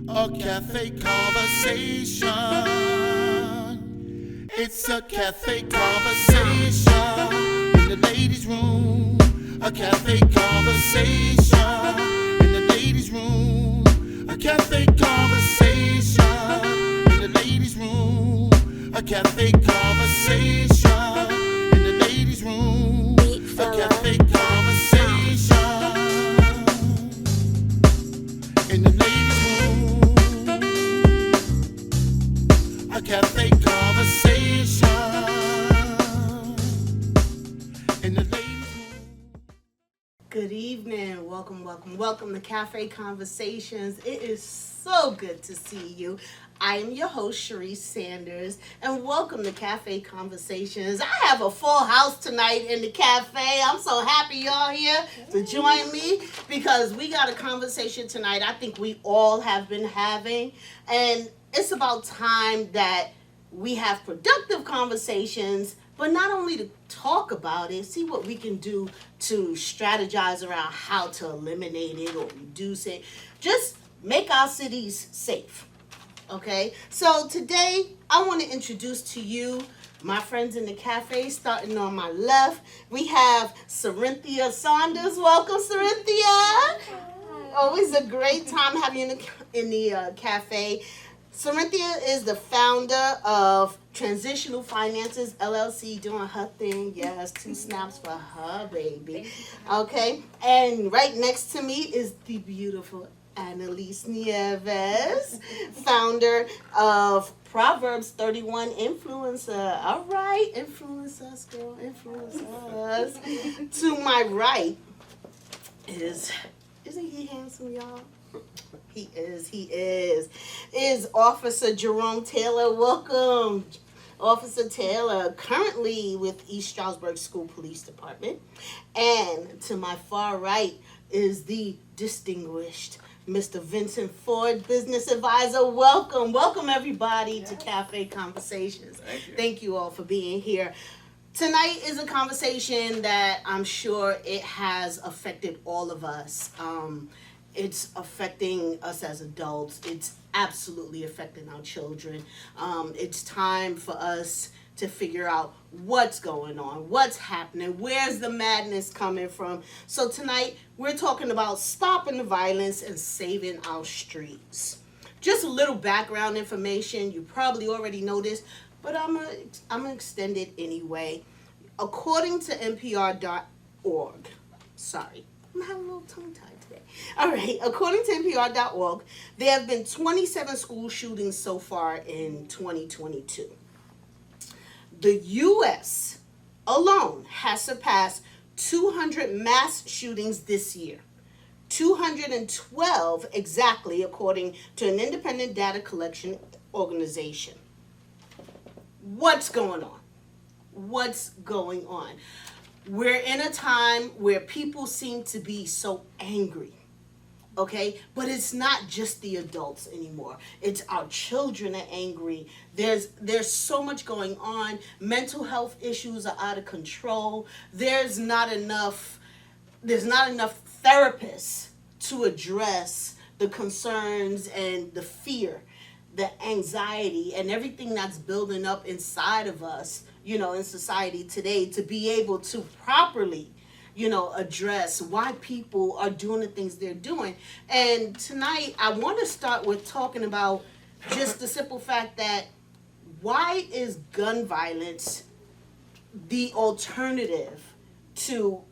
A cafe conversation. It's a cafe conversation in the ladies' room. A cafe conversation in the ladies' room. A cafe conversation in the ladies' room. A cafe conversation in the ladies' room. A cafe conversation in the ladies' room. A cafe conversation in the ladies' room. Good evening. Welcome to Cafe Conversations. It is so good to see you. I am your host, Sharice Sanders, and welcome to Cafe Conversations. I have a full house tonight in the cafe. I'm so happy y'all here to join me because we got a conversation tonight I think we all have been having, and it's about time that we have productive conversations, but not only to talk about it, see what we can do to strategize around how to eliminate it or reduce it. Just make our cities safe. Okay, so today I want to introduce to you my friends in the cafe. Starting on my left, we have Cerinthia Saunders. Welcome, Cerinthia. Always a great time having you in the cafe. Cerinthia is the founder of Transitional Finances LLC, doing her thing. Yes, 2 snaps for her, baby. Okay, and right next to me is the beautiful Annalise Nieves, founder of Proverbs 31 Influencer. All right, influence us, girl, influence us. To my right isn't he handsome, y'all? He is Officer Jerome Taylor. Welcome, Officer Taylor, currently with East Stroudsburg School Police Department. And to my far right is the distinguished Mr. Vincent Ford, business advisor. Welcome everybody to Cafe Conversations. Thank you all for being here. Tonight is a conversation that I'm sure it has affected all of us. It's affecting us as adults. It's absolutely affecting our children. It's time for us to figure out what's going on, what's happening, where's the madness coming from. So tonight, we're talking about stopping the violence and saving our streets. Just a little background information. You probably already know this, but I'm gonna extend it anyway. According to NPR.org, sorry, I'm having a little tongue-tied today. All right, according to NPR.org, there have been 27 school shootings so far in 2022. The U.S. alone has surpassed 200 mass shootings this year. 212 exactly, according to an independent data collection organization. What's going on? What's going on? We're in a time where people seem to be so angry. Okay, but it's not just the adults anymore. It's our children are angry. There's so much going on. Mental health issues are out of control. There's not enough therapists to address the concerns and the fear, the anxiety, and everything that's building up inside of us, in society today, to be able to properly address why people are doing the things they're doing. And tonight, I want to start with talking about just the simple fact that why is gun violence the alternative to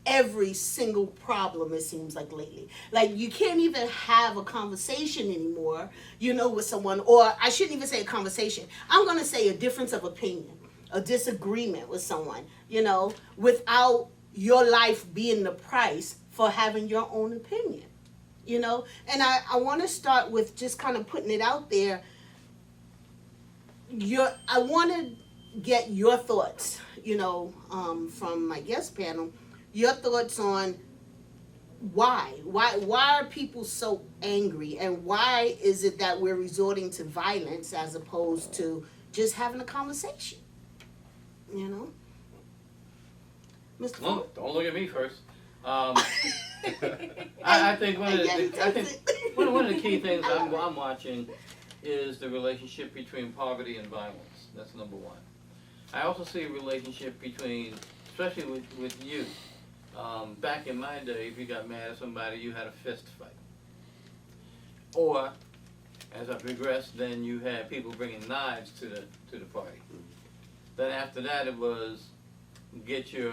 every single problem, it seems like lately? Like, you can't even have a conversation anymore, with someone, or I shouldn't even say a conversation. I'm going to say a difference of opinion, a disagreement with someone, without your life being the price for having your own opinion, And I want to start with just kind of putting it out there. I want to get your thoughts, from my guest panel, your thoughts on why are people so angry, and why is it that we're resorting to violence as opposed to just having a conversation, Mr. Well, don't look at me first. Um, I think one of the key things I'm watching is the relationship between poverty and violence. That's number one. I also see a relationship between, especially with youth. Back in my day, if you got mad at somebody, you had a fist fight. Or, as I progressed, then you had people bringing knives to the party. Then after that, it was get your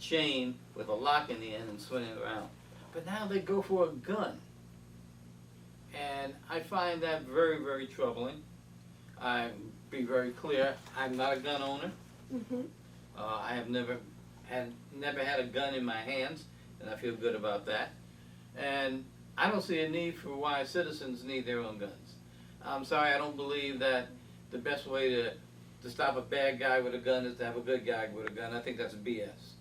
chain with a lock in the end and swing it around. But now they go for a gun. And I find that very, very troubling. I be very clear, I'm not a gun owner. Mm-hmm. I have never had a gun in my hands, and I feel good about that. And I don't see a need for why citizens need their own guns. I'm sorry, I don't believe that the best way to stop a bad guy with a gun is to have a good guy with a gun. I think that's BS.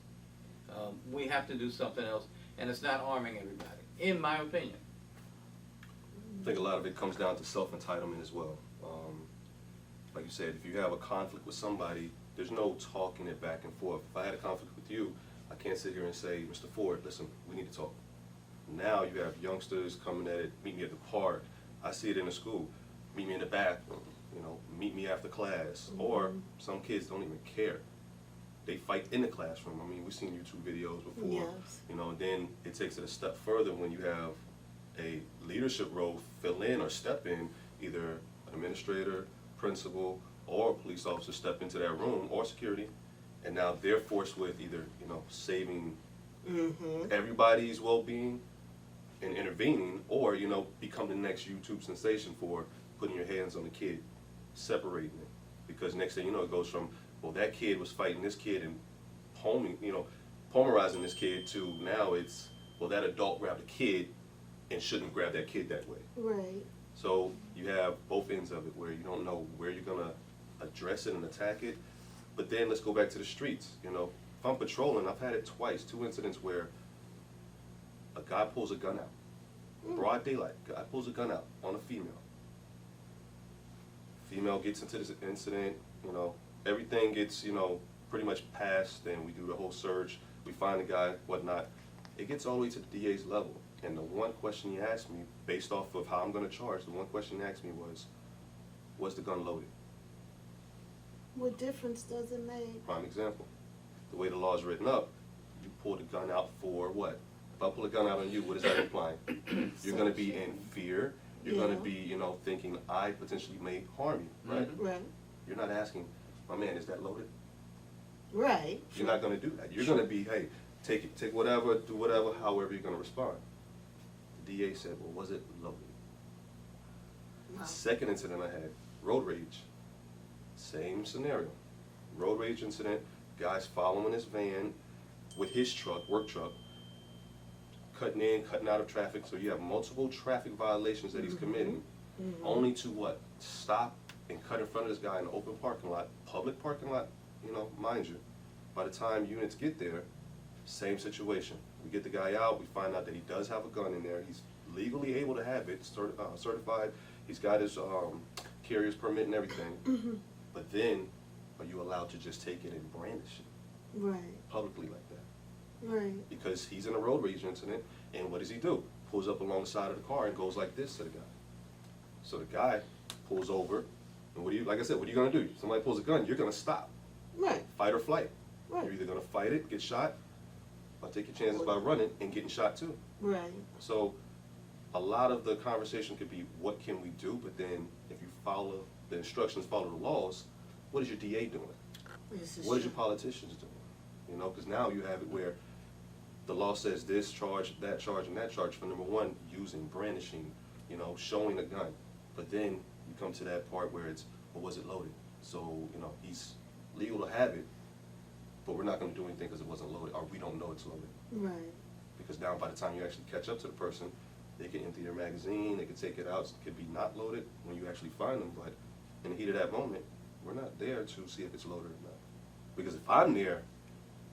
We have to do something else, and it's not arming everybody, in my opinion. I think a lot of it comes down to self-entitlement as well. Like you said, if you have a conflict with somebody, there's no talking it back and forth. If I had a conflict with you, I can't sit here and say, Mr. Ford, listen, we need to talk. Now you have youngsters coming at it, meet me at the park. I see it in the school, meet me in the bathroom, meet me after class. Mm-hmm. Or some kids don't even care. They fight in the classroom. I mean, we've seen YouTube videos before. Yes. And then it takes it a step further when you have a leadership role fill in or step in, either an administrator, principal, or a police officer step into that room, or security, and now they're forced with either, saving Mm-hmm. everybody's well-being and intervening, or, become the next YouTube sensation for putting your hands on the kid, separating it. Because next thing you know, it goes from, well, that kid was fighting this kid and pulverizing this kid, to now it's, well, that adult grabbed a kid and shouldn't grab that kid that way. Right. So you have both ends of it where you don't know where you're going to address it and attack it. But then let's go back to the streets. If I'm patrolling, I've had it twice, 2 incidents where a guy pulls a gun out. Broad daylight, guy pulls a gun out on a female. Female gets into this incident, everything gets, pretty much passed, and we do the whole search, we find the guy, whatnot. It gets all the way to the DA's level. And the one question he asked me, based off of how I'm going to charge, the one question he asked me was the gun loaded? What difference does it make? Prime example. The way the law is written up, you pull the gun out for what? If I pull a gun out on you, what is that implying? You're going to be in fear. You're going to be, thinking I potentially may harm you, right? Mm-hmm. Right. You're not asking, my man, is that loaded? Right. You're not going to do that. You're going to be, hey, take whatever, do whatever, however you're going to respond. The DA said, well, was it loaded? Wow. Second incident I had, road rage. Same scenario. Road rage incident, guy's following his van with his truck, work truck, cutting in, cutting out of traffic, so you have multiple traffic violations that he's committing, only to what? Stop and cut in front of this guy in an open parking lot, public parking lot, mind you. By the time units get there, same situation. We get the guy out, we find out that he does have a gun in there, he's legally able to have it, certified, he's got his carrier's permit and everything, but then are you allowed to just take it and brandish it Right. publicly like that? Right. Because he's in a road rage incident, and what does he do? Pulls up along the side of the car and goes like this to the guy. So the guy pulls over, and like I said, what are you gonna do? Somebody pulls a gun, you're gonna stop. Right. Fight or flight. Right. You're either gonna fight it, get shot, or take your chances by running and getting shot too. Right. So a lot of the conversation could be, what can we do? But then if you follow the instructions, follow the laws, what is your DA doing? What is your politicians doing? Because now you have it where the law says this charge, and that charge for number one, using, brandishing, showing a gun. But then you come to that part where it's, well, was it loaded? So, he's legal to have it, but we're not going to do anything because it wasn't loaded, or we don't know it's loaded. Right. Because now by the time you actually catch up to the person, they can empty their magazine, they can take it out, it could be not loaded when you actually find them, but in the heat of that moment, we're not there to see if it's loaded or not. Because if I'm there,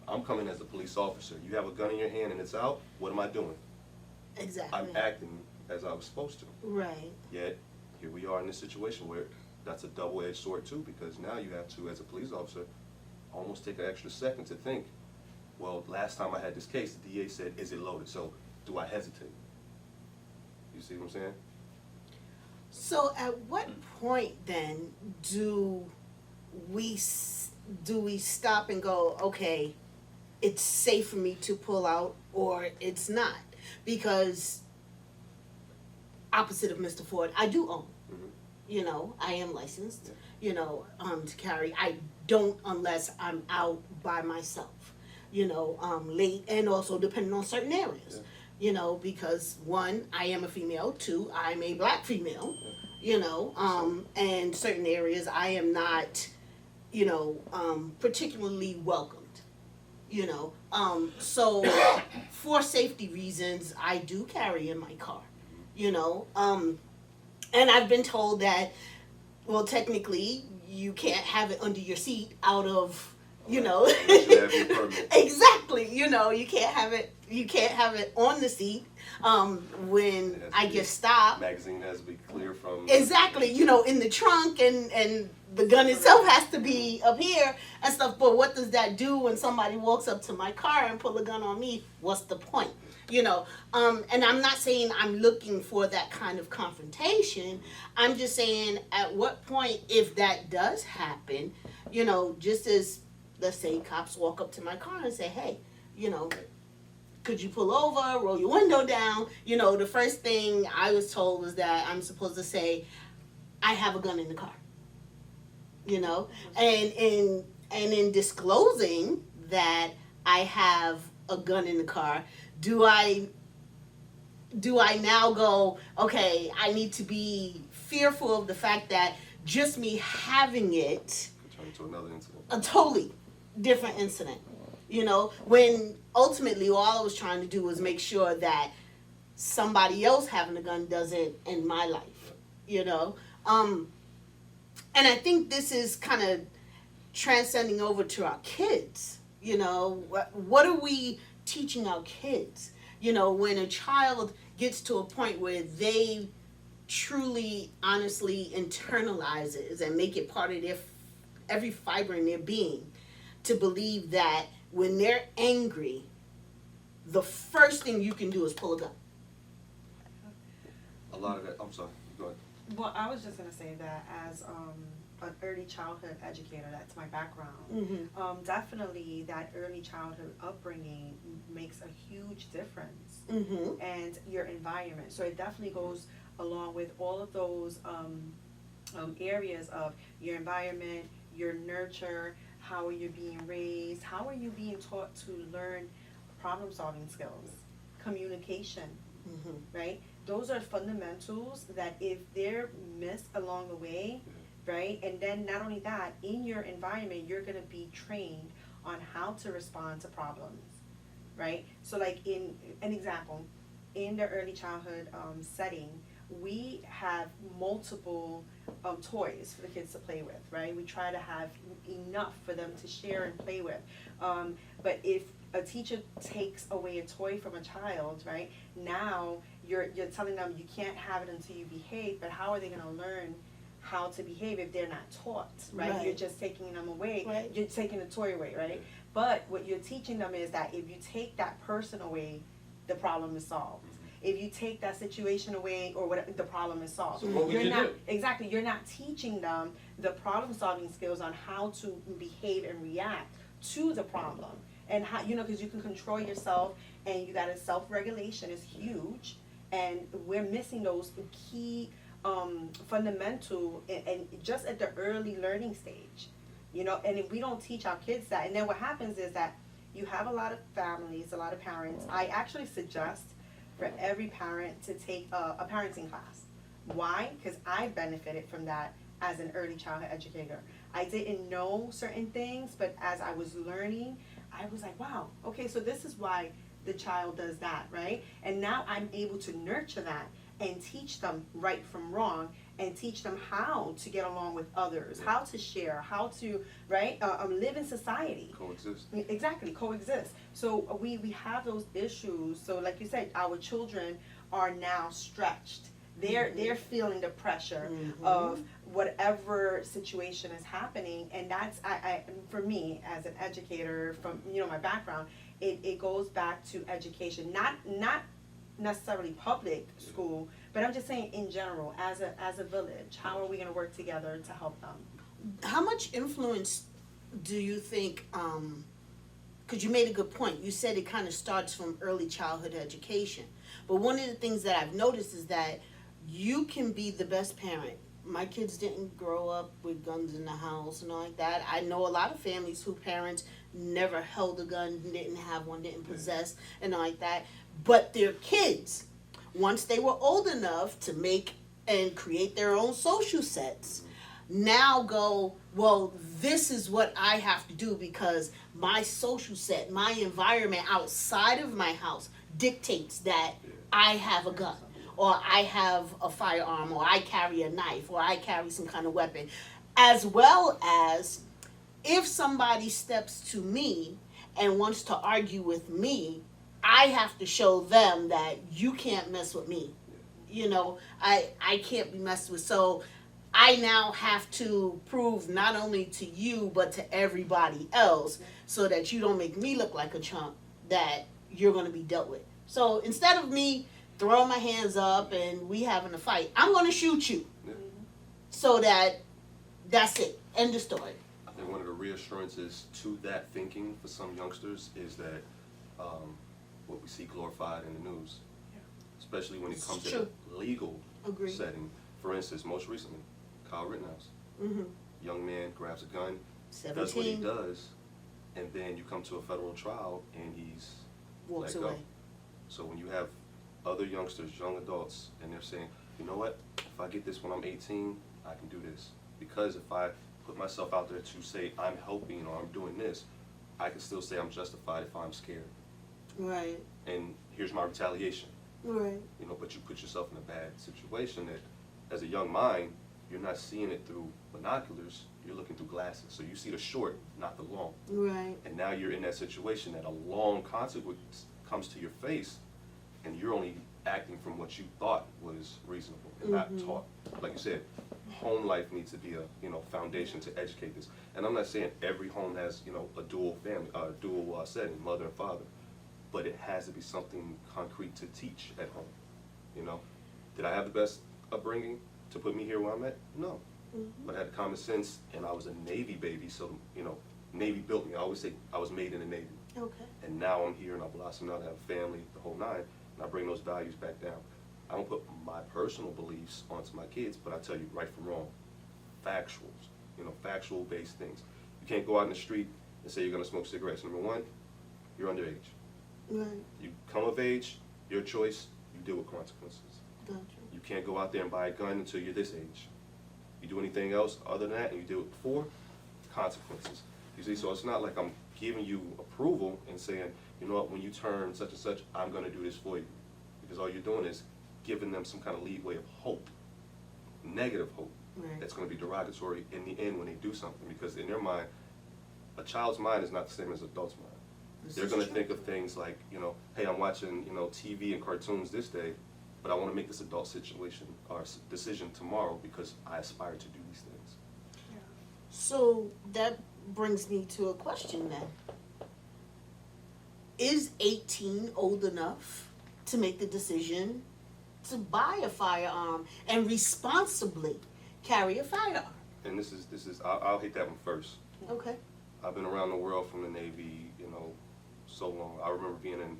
I'm coming as a police officer. You have a gun in your hand and it's out, what am I doing? Exactly. I'm acting as I was supposed to. Right. Yet, here we are in this situation where that's a double-edged sword too, because now you have to, as a police officer, almost take an extra second to think, Well, last time I had this case, the DA said, is it loaded? So do I hesitate? You see what I'm saying? So at what point then do we stop and go, okay, it's safe for me to pull out or it's not? Because opposite of Mr. Ford, I do own. Mhm. You know, I am licensed, Yeah. to carry. I don't unless I'm out by myself, late, and also depending on certain areas. Yeah. Because one, I am a female, two, I'm a black female, Yeah. and certain areas I am not, particularly welcomed, so for safety reasons, I do carry in my car, and I've been told that, well, technically, you can't have it under your seat out of, Unless you have your permit. exactly, you can't have it on the seat, when It has to I be- get stopped. Magazine has to be clear from. Exactly, in the trunk, and the gun itself has to be up here and stuff. But what does that do when somebody walks up to my car and pull a gun on me? What's the point? And I'm not saying I'm looking for that kind of confrontation. I'm just saying, at what point, if that does happen, just as, let's say, cops walk up to my car and say, hey, could you pull over, roll your window down? The first thing I was told was that I'm supposed to say, I have a gun in the car. And in disclosing that I have a gun in the car, do I now go, okay, I need to be fearful of the fact that just me having it, Turn into another incident. a totally different incident, when ultimately all I was trying to do was make sure that somebody else having a gun doesn't in my life, and I think this is kind of transcending over to our kids, what are we teaching our kids, when a child gets to a point where they truly, honestly internalizes and make it part of their every fiber in their being, to believe that when they're angry, the first thing you can do is pull a gun. A lot of that. I'm sorry. Go ahead. Well, I was just gonna say that as an early childhood educator, that's my background. Definitely that early childhood upbringing makes a huge difference, and your environment. So it definitely goes along with all of those areas of your environment, your nurture. How are you being raised? How are you being taught to learn problem-solving skills, communication, right? Those are fundamentals that if they're missed along the way, right? And then not only that, in your environment, you're gonna be trained on how to respond to problems, right? So like in an example, in the early childhood setting, we have multiple toys for the kids to play with, right? We try to have enough for them to share and play with. But if a teacher takes away a toy from a child, right, now you're telling them you can't have it until you behave, but how are they gonna learn how to behave if they're not taught, right? You're just taking them away, you're taking the toy away, right? But what you're teaching them is that if you take that person away, the problem is solved. If you take that situation away or whatever, the problem is solved. So what would you do? Exactly, you're not teaching them the problem-solving skills on how to behave and react to the problem. And how, because you can control yourself, and you got a self-regulation is huge, and we're missing those key fundamental and just at the early learning stage, and if we don't teach our kids that, and then what happens is that you have a lot of families, a lot of parents. I actually suggest for every parent to take a parenting class. Why? Because I benefited from that as an early childhood educator. I didn't know certain things, but as I was learning, I was like, wow, okay, so this is why the child does that, right? And now I'm able to nurture that and teach them right from wrong, and teach them how to get along with others, how to share, how to, right, live in society. Coexist. Exactly, coexist. So we have those issues. So like you said, our children are now stretched. They're feeling the pressure of whatever situation is happening, and that's I for me as an educator from my background, it goes back to education, not necessarily public school, but I'm just saying in general, as a village, how are we going to work together to help them? How much influence do you think, because you made a good point, you said it kind of starts from early childhood education, but one of the things that I've noticed is that you can be the best parent. My kids didn't grow up with guns in the house and all like that. I know a lot of families whose parents never held a gun, didn't have one, didn't possess, and all like that. But their kids, once they were old enough to make and create their own social sets, now go, well, this is what I have to do because my social set, my environment outside of my house dictates that I have a gun, or I have a firearm, or I carry a knife, or I carry some kind of weapon. As well as if somebody steps to me and wants to argue with me, I have to show them that you can't mess with me. You know, I can't be messed with. So I now have to prove not only to you, but to everybody else, so that you don't make me look like a chump, that you're going to be dealt with. So instead of me throwing my hands up and we having a fight, I'm going to shoot you. Yeah. So that's it. End of story. I think one of the reassurances to that thinking for some youngsters is that what we see glorified in the news, especially when it comes to the legal Agreed. setting. For instance, most recently, Kyle Rittenhouse. Mm-hmm. Young man grabs a gun, 17. does what he does, and then you come to a federal trial and he's Walks let go. away. So when you have other youngsters, young adults, and they're saying, you know what, if I get this when I'm 18, I can do this. Because if I put myself out there to say I'm helping or I'm doing this, I can still say I'm justified if I'm scared. Right. And here's my retaliation. Right. You know, but you put yourself in a bad situation that, as a young mind, you're not seeing it through binoculars, you're looking through glasses. So you see the short, not the long. Right. And now you're in that situation that a long consequence comes to your face, and you're only acting from what you thought was reasonable and not taught. Like you said, home life needs to be a foundation to educate this. And I'm not saying every home has a dual family, dual setting, mother and father, but it has to be something concrete to teach at home. You know, did I have the best upbringing to put me here where I'm at? No, but I had common sense, and I was a Navy baby, so Navy built me. I always say I was made in the Navy. Okay. And now I'm here and I blossom out, I have a family, the whole nine, and I bring those values back down. I don't put my personal beliefs onto my kids, but I tell you right from wrong, factuals, factual-based things. You can't go out in the street and say you're gonna smoke cigarettes. Number one, you're underage. Right. You come of age, your choice, you deal with consequences. Gotcha. You can't go out there and buy a gun until you're this age. You do anything else other than that and you do it before, consequences. You see, so it's not like I'm giving you approval and saying, you know what, when you turn such and such, I'm gonna do this for you. Because all you're doing is giving them some kind of leeway of hope, negative hope, Right. that's gonna be derogatory in the end when they do something. Because in their mind, a child's mind is not the same as an adult's mind. This They're is gonna true. think of things like, hey, I'm watching, TV and cartoons this day, but I wanna make this adult situation or decision tomorrow because I aspire to do these things. So that brings me to a question then. Is 18 old enough to make the decision to buy a firearm and responsibly carry a firearm? And this is I'll hit that one first. Okay. I've been around the world from the Navy, so long. I remember being in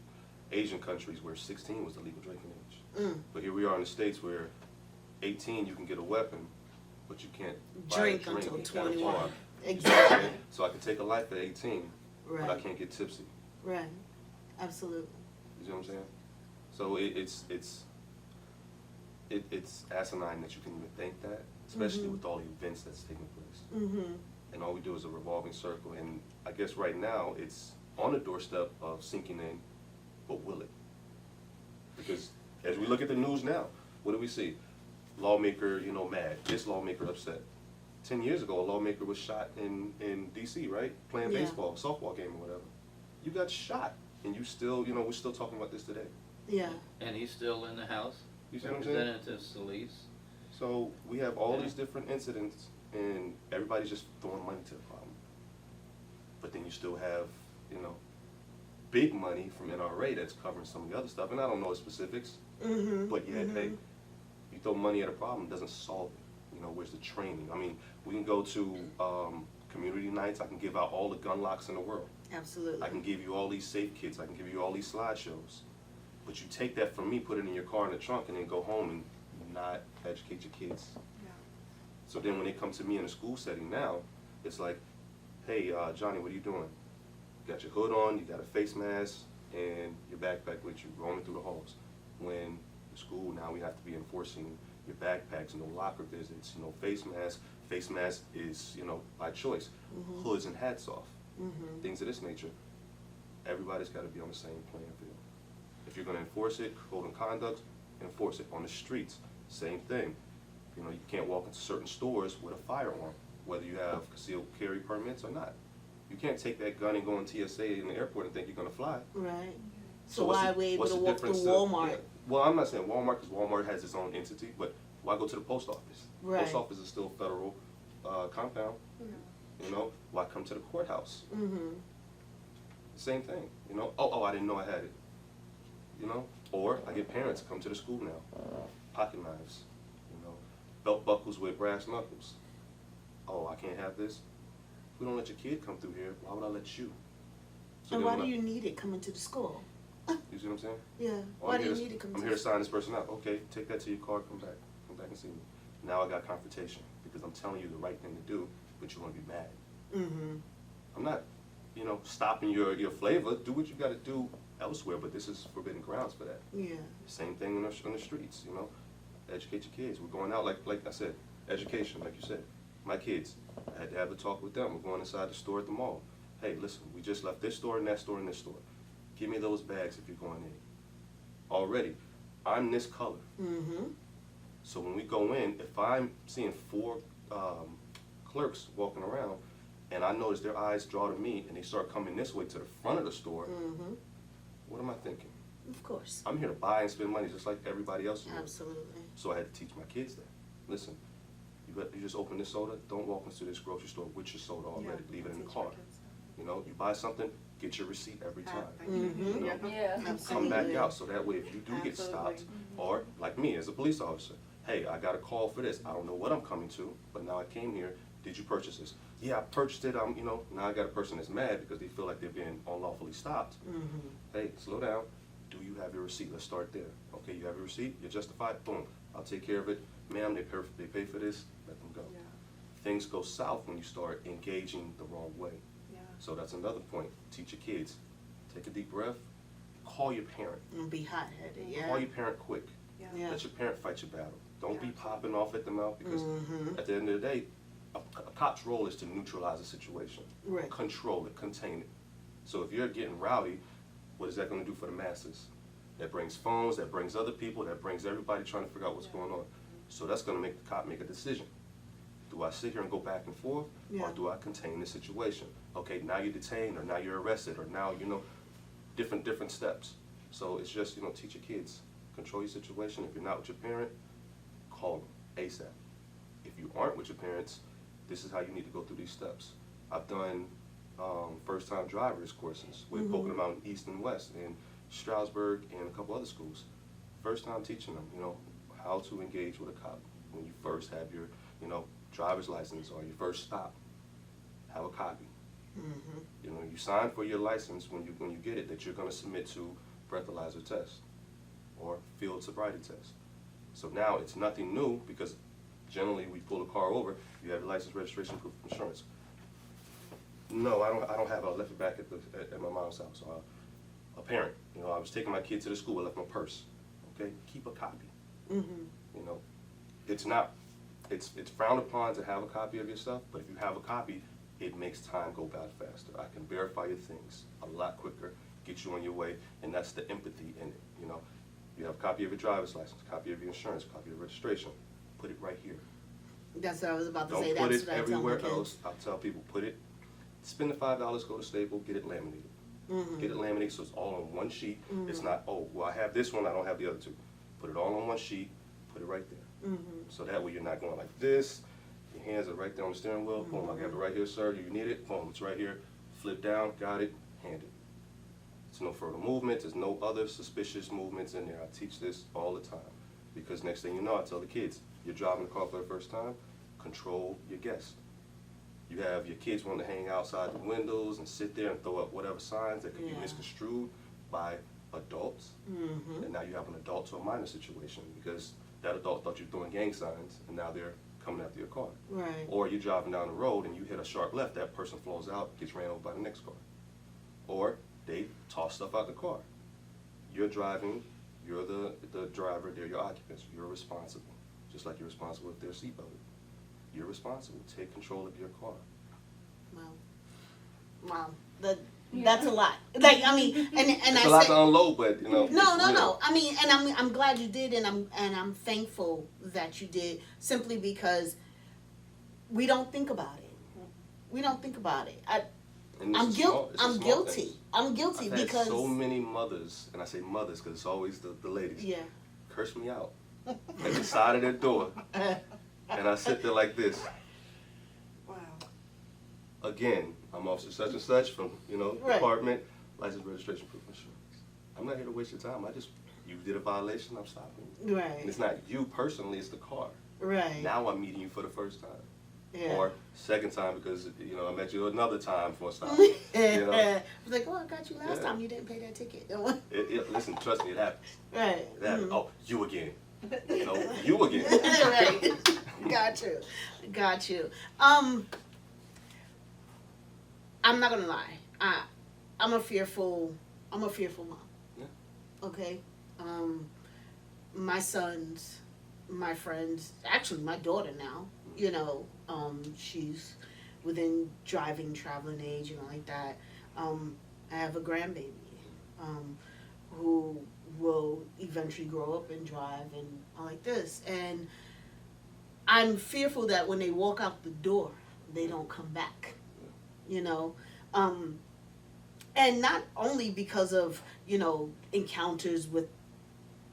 Asian countries where 16 was the legal drinking age. But here we are in the States where 18 you can get a weapon, but you can't buy Drink a drink until at a 21. bar. Exactly. So I can take a life at 18, but I Right. can't get tipsy. Right. Absolutely. You see what I'm saying? So it's asinine that you can even think that, especially with all the events that's taking place. Mm-hmm. And all we do is a revolving circle. And I guess right now it's on the doorstep of sinking in, but will it? Because as we look at the news now, what do we see? Lawmaker, mad. This lawmaker upset. 10 years ago, a lawmaker was shot in D.C., right? Playing Yeah. baseball, softball game or whatever. You got shot, and you still, we're still talking about this today. Yeah. And he's still in the House, You see what I'm saying? Representative Solis. So we have all Yeah. these different incidents, and everybody's just throwing money to the problem. But then you still have, big money from NRA that's covering some of the other stuff, and I don't know the specifics, but yet, hey, you throw money at a problem, it doesn't solve it. You know, where's the training? I mean, we can go to community nights. I can give out all the gun locks in the world. Absolutely. I can give you all these safe kits. I can give you all these slideshows. But you take that from me, put it in your car in the trunk, and then go home and not educate your kids. Yeah. So then when they come to me in a school setting now, it's like, hey, Johnny, what are you doing? You got your hood on, you got a face mask, and your backpack with you, roaming through the halls. When in school now we have to be enforcing your backpacks, no locker visits, face masks. Face mask is, by choice. Hoods and hats off. Things of this nature. Everybody's got to be on the same playing field. If you're going to enforce it, code of conduct, enforce it. On the streets, same thing. You can't walk into certain stores with a firearm, whether you have concealed carry permits or not. You can't take that gun and go in TSA in the airport and think you're going to fly. Right. So why are we able to walk through Walmart? Yeah. Well, I'm not saying Walmart, because Walmart has its own entity, but why go to the post office? Right. Post office is still a federal compound. Why come to the courthouse? Same thing. Oh, I didn't know I had it. Or I get parents come to the school now, pocket knives, belt buckles with brass knuckles. Oh, I can't have this. If we don't let your kid come through here, why would I let you? So and why do you need it coming to the school? You see what I'm saying? Yeah. Why do you need it coming to the school? I'm here to sign this person out. Okay, take that to your car, come back and see me. Now I got confrontation because I'm telling you the right thing to do, but you're gonna be mad. I'm not, stopping your flavor. Do what you got to do elsewhere, but this is forbidden grounds for that. Yeah. Same thing on the streets. Educate your kids. We're going out like I said, education, like you said. My kids, I had to have a talk with them. We're going inside the store at the mall. Hey, listen, we just left this store and that store and this store. Give me those bags if you're going in. Already, I'm this color. So when we go in, if I'm seeing 4 clerks walking around, and I notice their eyes draw to me, and they start coming this way to the front of the store, what am I thinking? Of course. I'm here to buy and spend money just like everybody else. Absolutely. So I had to teach my kids that. Listen, you just open this soda, don't walk into this grocery store with your soda already. Leave it in the car. You buy something, get your receipt every time. Yeah. Come back out, so that way if you do get stopped, or like me as a police officer, hey, I got a call for this. I don't know what I'm coming to, but now I came here. Did you purchase this? Yeah, I purchased it. Now I got a person that's mad because they feel like they're being unlawfully stopped. Hey, slow down. Do you have your receipt? Let's start there. Okay, you have your receipt. You're justified. Boom. I'll take care of it. Ma'am, they pay for this. Let them go. Yeah. Things go south when you start engaging the wrong way. Yeah. So that's another point. Teach your kids. Take a deep breath. Call your parent. And be hot-headed, yeah. Call your parent quick. Yeah. Let your parent fight your battle. Don't be popping off at the mouth because at the end of the day, a cop's role is to neutralize a situation. Right. Control it, contain it. So if you're getting rowdy, what is that going to do for the masses? That brings phones, that brings other people, that brings everybody trying to figure out what's going on. So that's going to make the cop make a decision. Do I sit here and go back and forth, or do I contain the situation? Okay, now you're detained, or now you're arrested, or now, different steps. So it's just, teach your kids. Control your situation. If you're not with your parent, call them ASAP. If you aren't with your parents, this is how you need to go through these steps. I've done first-time drivers courses with Pocono Mountain East and West and Stroudsburg and a couple other schools. First time teaching them, how to engage with a cop when you first have your, driver's license or your first stop. Have a copy. You sign for your license when you get it that you're going to submit to breathalyzer test or field sobriety test. So now it's nothing new because generally we pull a car over, you have your license, registration, proof of insurance. No, I don't have. I left it back at my mom's house. A parent, I was taking my kid to the school. I left my purse. Okay, keep a copy. It's frowned upon to have a copy of your stuff, but if you have a copy, it makes time go by faster. I can verify your things a lot quicker, get you on your way, and that's the empathy in it. You have a copy of your driver's license, copy of your insurance, copy of registration. Put it right here. That's what I was about to Don't say. put That's it what I tell my everywhere kids. else. I'll tell people, spend the $5, go to Staples, get it laminated. Get it laminated so it's all on one sheet. It's not, oh, well, I have this one, I don't have the other two. Put it all on one sheet, put it right there. So that way you're not going like this. Your hands are right there on the steering wheel. Boom, I got it right here, sir. Do you need it? Boom, it's right here. Flip down, got it, hand it. There's no further movement. There's no other suspicious movements in there. I teach this all the time. Because next thing you know, I tell the kids, you're driving the car for the first time, control your guests. You have your kids want to hang outside the windows and sit there and throw up whatever signs that could be misconstrued by adults. And now you have an adult to a minor situation because that adult thought you were throwing gang signs and now they're coming after your car. Right. Or you're driving down the road and you hit a sharp left, that person flows out, gets ran over by the next car. Or they toss stuff out the car. You're driving, you're the driver, they're your occupants. You're responsible. Just like you're responsible if they're seatbelted. You're responsible. Take control of your car. Wow. That's a lot. Like, I mean, and it's a lot to unload, but you know. No. I mean, and I'm glad you did, and I'm thankful that you did, simply because we don't think about it. We don't think about it. I'm guilty. I'm guilty I've because had so many mothers, and I say mothers because it's always the ladies. Yeah. Curse me out at the side of their door, and I sit there like this. Wow. Again, I'm Officer such and such from department, license, registration, proof, insurance. I'm not here to waste your time. You did a violation. I'm stopping you. Right. And it's not you personally. It's the car. Right. Now I'm meeting you for the first time. Yeah. Or second time because I met you another time for a stop. I was like, oh, I got you last time. You didn't pay that ticket. Listen, trust me, it happens. Right. It happens. Oh, you again. You again. Right. Got you. I'm not gonna lie. I'm a fearful mom. Yeah. Okay. My sons, my friends, actually my daughter now, she's within driving, traveling age, like that. I have a grandbaby, who will eventually grow up and drive and all like this. And I'm fearful that when they walk out the door, they don't come back, and not only because of, encounters with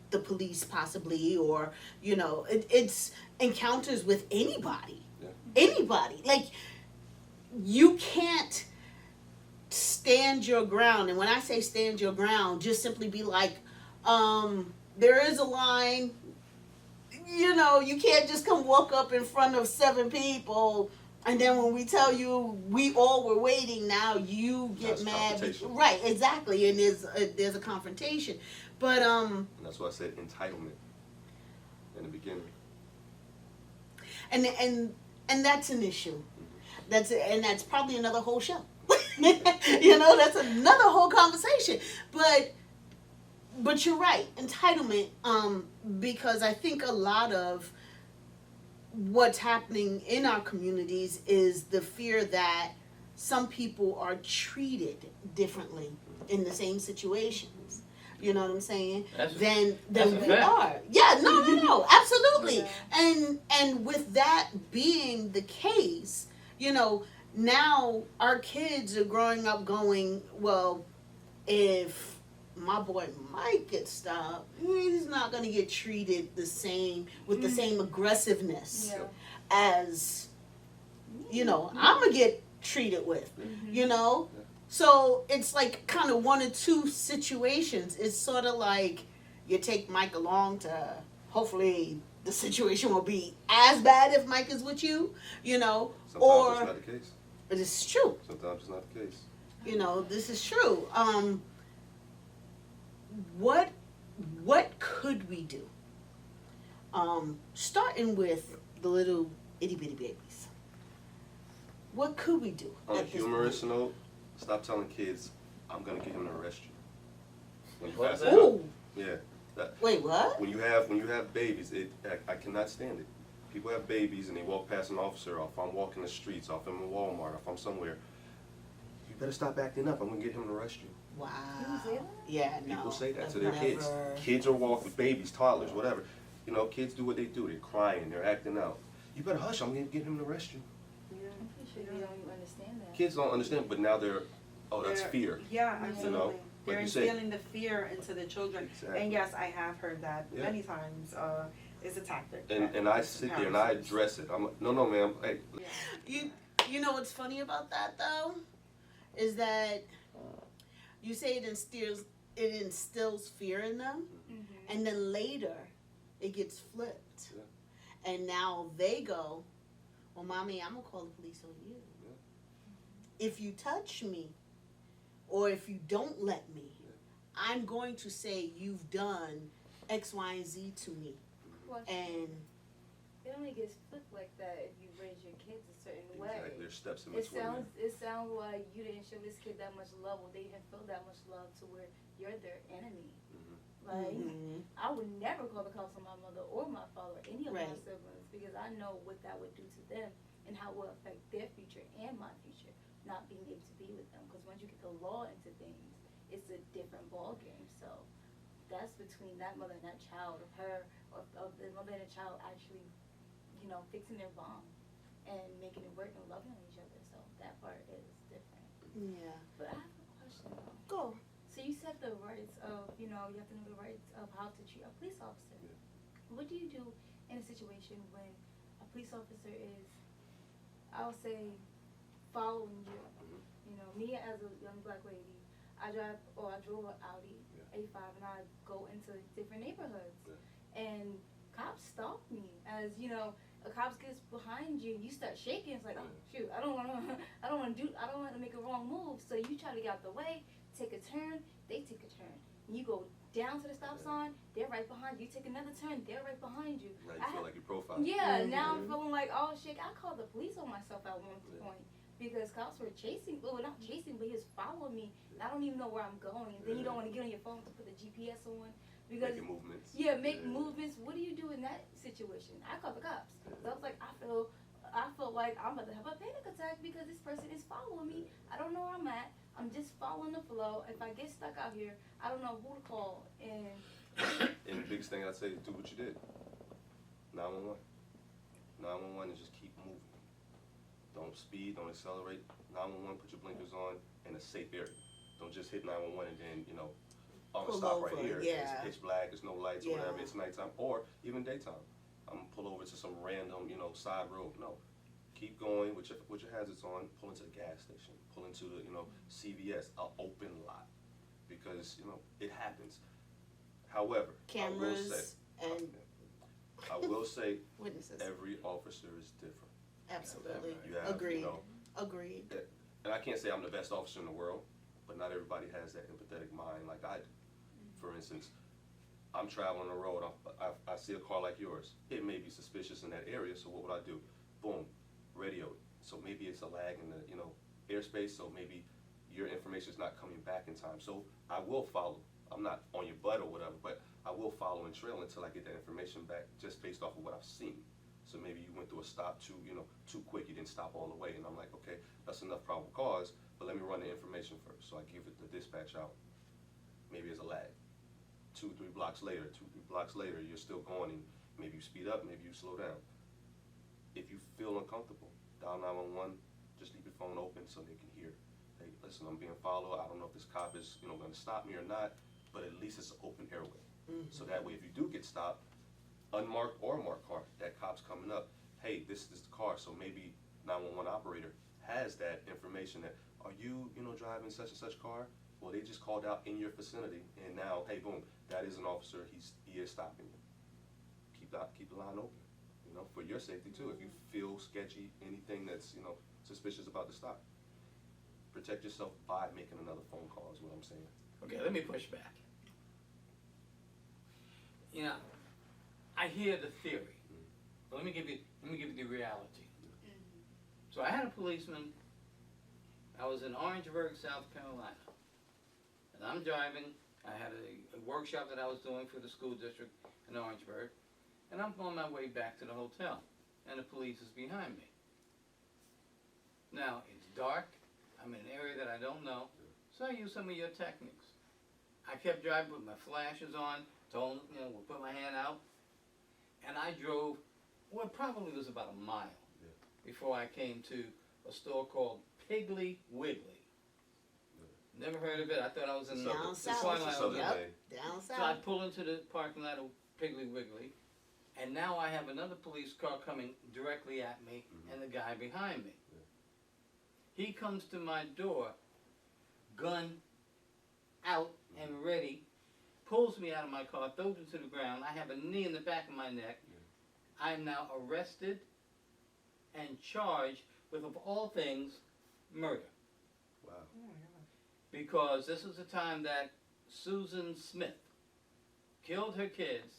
the police possibly, or, it's encounters with anybody. Yeah. Anybody. Like, you can't stand your ground. And when I say stand your ground, just simply be like, there is a line, you can't just come walk up in front of 7 people, and then when we tell you we all were waiting, now you get That's mad. Right, exactly, and there's a confrontation. But and that's why I said entitlement in the beginning. And that's an issue. That's probably another whole show. That's another whole conversation. But you're right, entitlement, because I think a lot of what's happening in our communities is the fear that some people are treated differently in the same situations. You know what I'm saying? Than we are. Yeah, no, absolutely. Yeah. And with that being the case, now our kids are growing up going, well, if my boy Mike gets stopped, he's not going to get treated the same, with the same aggressiveness as, I'm going to get treated with, So it's like kind of one or two situations. It's sort of like you take Mike along to, hopefully the situation will be as bad if Mike is with you, Sometimes or it's not the case. But it's true. Sometimes it's not the case. This is true. What could we do? Starting with the little itty bitty babies. What could we do? On a humorous note, stop telling kids, I'm gonna get him to arrest you. When you pass it up. Ooh. Yeah. Wait, what? When you have babies, I cannot stand it. People have babies and they walk past an officer, or if I'm walking the streets, or if I'm in Walmart, or if I'm somewhere, you better stop acting up. I'm gonna get him to arrest you. Wow. People say that? Yeah, no. People say that to I've their kids. never- Kids are walking, babies, toddlers, whatever. Kids do what they do. They're crying, they're acting out. You better hush. I'm gonna get him to arrest you. I'm pretty sure they don't even understand that. Kids don't understand, but now that's fear. Yeah, absolutely. like They're you say. instilling the fear into the children. Exactly. And yes, I have heard that Yeah. many times. It's a tactic. And I sit there and I address it. I'm like, no, ma'am. Hey, You know what's funny about that though, is that You say it instills fear in them, and then later it gets flipped. Yeah. And now they go, well, mommy, I'm going to call the police on you. Yeah. If you touch me, or if you don't let me, I'm going to say you've done X, Y, and Z to me. Question. And It only gets flipped like that if you raise your kids a certain way. Exactly. There's steps in It between. sounds like you didn't show this kid that much love, or they didn't feel that much love to where you're their enemy. Like, I would never call the cops on my mother or my father or any of my Right. siblings, because I know what that would do to them and how it will affect their future and my future, not being able to be with them. Because once you get the law into things, it's a different ball game. So that's between that mother and that child, of her, of the mother and the child actually, fixing their bond and making it work and loving each other. So that part is different. yeah. But I have a question though. Go. So you said the rights of, you have to know the rights of how to treat a police officer. Yeah. What do you do in a situation when a police officer is, I'll say, following you? Me as a young black lady, I drove an Audi A5 and I go into different neighborhoods. Yeah. And cops stop me as, a cop gets behind you and you start shaking. It's like, oh shoot, I don't want to make a wrong move. So you try to get out the way, take a turn, they take a turn. You go down to the stop sign, they're right behind you. You take another turn, they're right behind you. Now you feel like you're profiled. Yeah, now I'm feeling like, oh shit, I called the police on myself at one point. Because cops were chasing, well, not chasing, but he was following me. And I don't even know where I'm going. And then you don't want to get on your phone to put the GPS on. Because, Making movements. Yeah, make movements. What do you do in that situation? I called the cops. So I was like, I feel like I'm about to have a panic attack because this person is following me. I don't know where I'm at. I'm just following the flow. If I get stuck out here, I don't know who to call. And the biggest thing I'd say is do what you did. 911. 911 is just keep moving. Don't speed, don't accelerate. 911, put your blinkers on in a safe area. Don't just hit 911 and then, I'm gonna Pull stop right over, here. yeah. It's pitch black, there's no lights or whatever, Yeah. it's nighttime, or even daytime. I'm gonna pull over to some random, side road. No. Keep going with your hazards on, pull into the gas station, pull into the, CVS, an open lot. Because, it happens. However, Cameras and I will say witnesses. every officer is different. Absolutely. You have, Agreed. Agreed. And I can't say I'm the best officer in the world, but not everybody has that empathetic mind like I do. For instance, I'm traveling the road, I see a car like yours. It may be suspicious in that area, so what would I do? Boom, radio it. So maybe it's a lag in the, airspace, so maybe your information is not coming back in time. So I will follow. I'm not on your butt or whatever, but I will follow and trail until I get that information back just based off of what I've seen. So maybe you went through a stop too quick, you didn't stop all the way, and I'm like, okay, that's enough probable cause, but let me run the information first. So I give it the dispatch out. Maybe it's a lag. 2-3 blocks later, you're still going, and maybe you speed up, maybe you slow down. If you feel uncomfortable, dial 911, just leave your phone open so they can hear. Hey, listen, I'm being followed. I don't know if this cop is, going to stop me or not, but at least it's an open airway. So that way, if you do get stopped, unmarked or marked car, that cop's coming up. Hey, this is the car, so maybe 911 operator has that information that, are you, driving such and such car? Well, they just called out in your vicinity, and now, hey, boom, that is an officer. He is stopping you. Keep the line open, for your safety too. If you feel sketchy, anything that's suspicious about the stop, protect yourself by making another phone call. Is what I'm saying. Okay, let me push back. I hear the theory, but let me give you the reality. So I had a policeman. I was in Orangeburg, South Carolina, and I'm driving. I had a workshop that I was doing for the school district in Orangeburg, and I'm on my way back to the hotel, and the police is behind me. Now, it's dark. I'm in an area that I don't know, so I use some of your techniques. I kept driving with my flashes on, told them, we'll put my hand out, and I drove, what probably was about a mile before I came to a store called Piggly Wiggly. Never heard of it. I thought I was in Down the south. twilight. Yep. Down So I south. pull into the parking lot of Piggly Wiggly, and now I have another police car coming directly at me, and the guy behind me. He comes to my door, gun out and ready, pulls me out of my car, throws me to the ground. I have a knee in the back of my neck. I am now arrested and charged with, of all things, murder. Wow. Oh my God. Because this was the time that Susan Smith killed her kids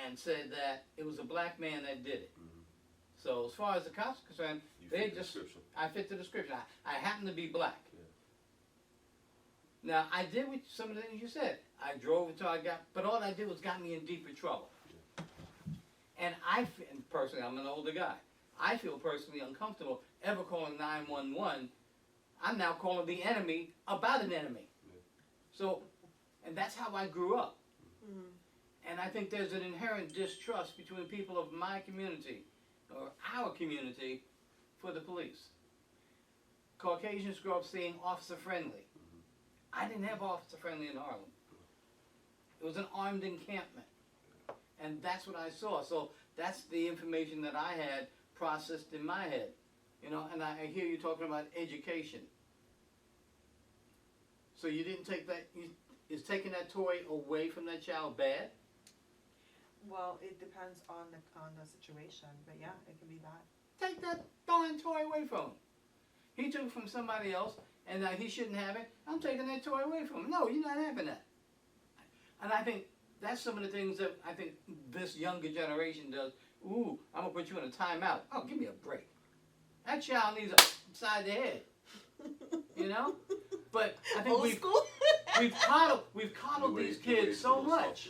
and said that it was a black man that did it. Mhm. So as far as the cops are concerned, You they fit the just, description. I fit the description. I happen to be black. Yeah. Now, I did with some of the things you said. I drove until I got, but all I did was got me in deeper trouble. And and personally, I'm an older guy. I feel personally uncomfortable ever calling 911. I'm now calling the enemy about an enemy. Yeah. So, and that's how I grew up. Mhm. And I think there's an inherent distrust between people of my community, or our community, for the police. Caucasians grow up seeing officer friendly. I didn't have officer friendly in Harlem. It was an armed encampment. And that's what I saw. So that's the information that I had processed in my head. You know, and I hear you talking about education. So you didn't take that, is taking that toy away from that child bad? Well, it depends on the situation, but yeah, it can be bad. Take that darn toy away from him. He took it from somebody else, and he shouldn't have it. I'm taking that toy away from him. No, you're not having that. And I think that's some of the things that I think this younger generation does. Ooh, I'm gonna put you in a timeout. Oh, give me a break. That child needs a side the head. You know? But I think Old school. we've coddled these kids so much.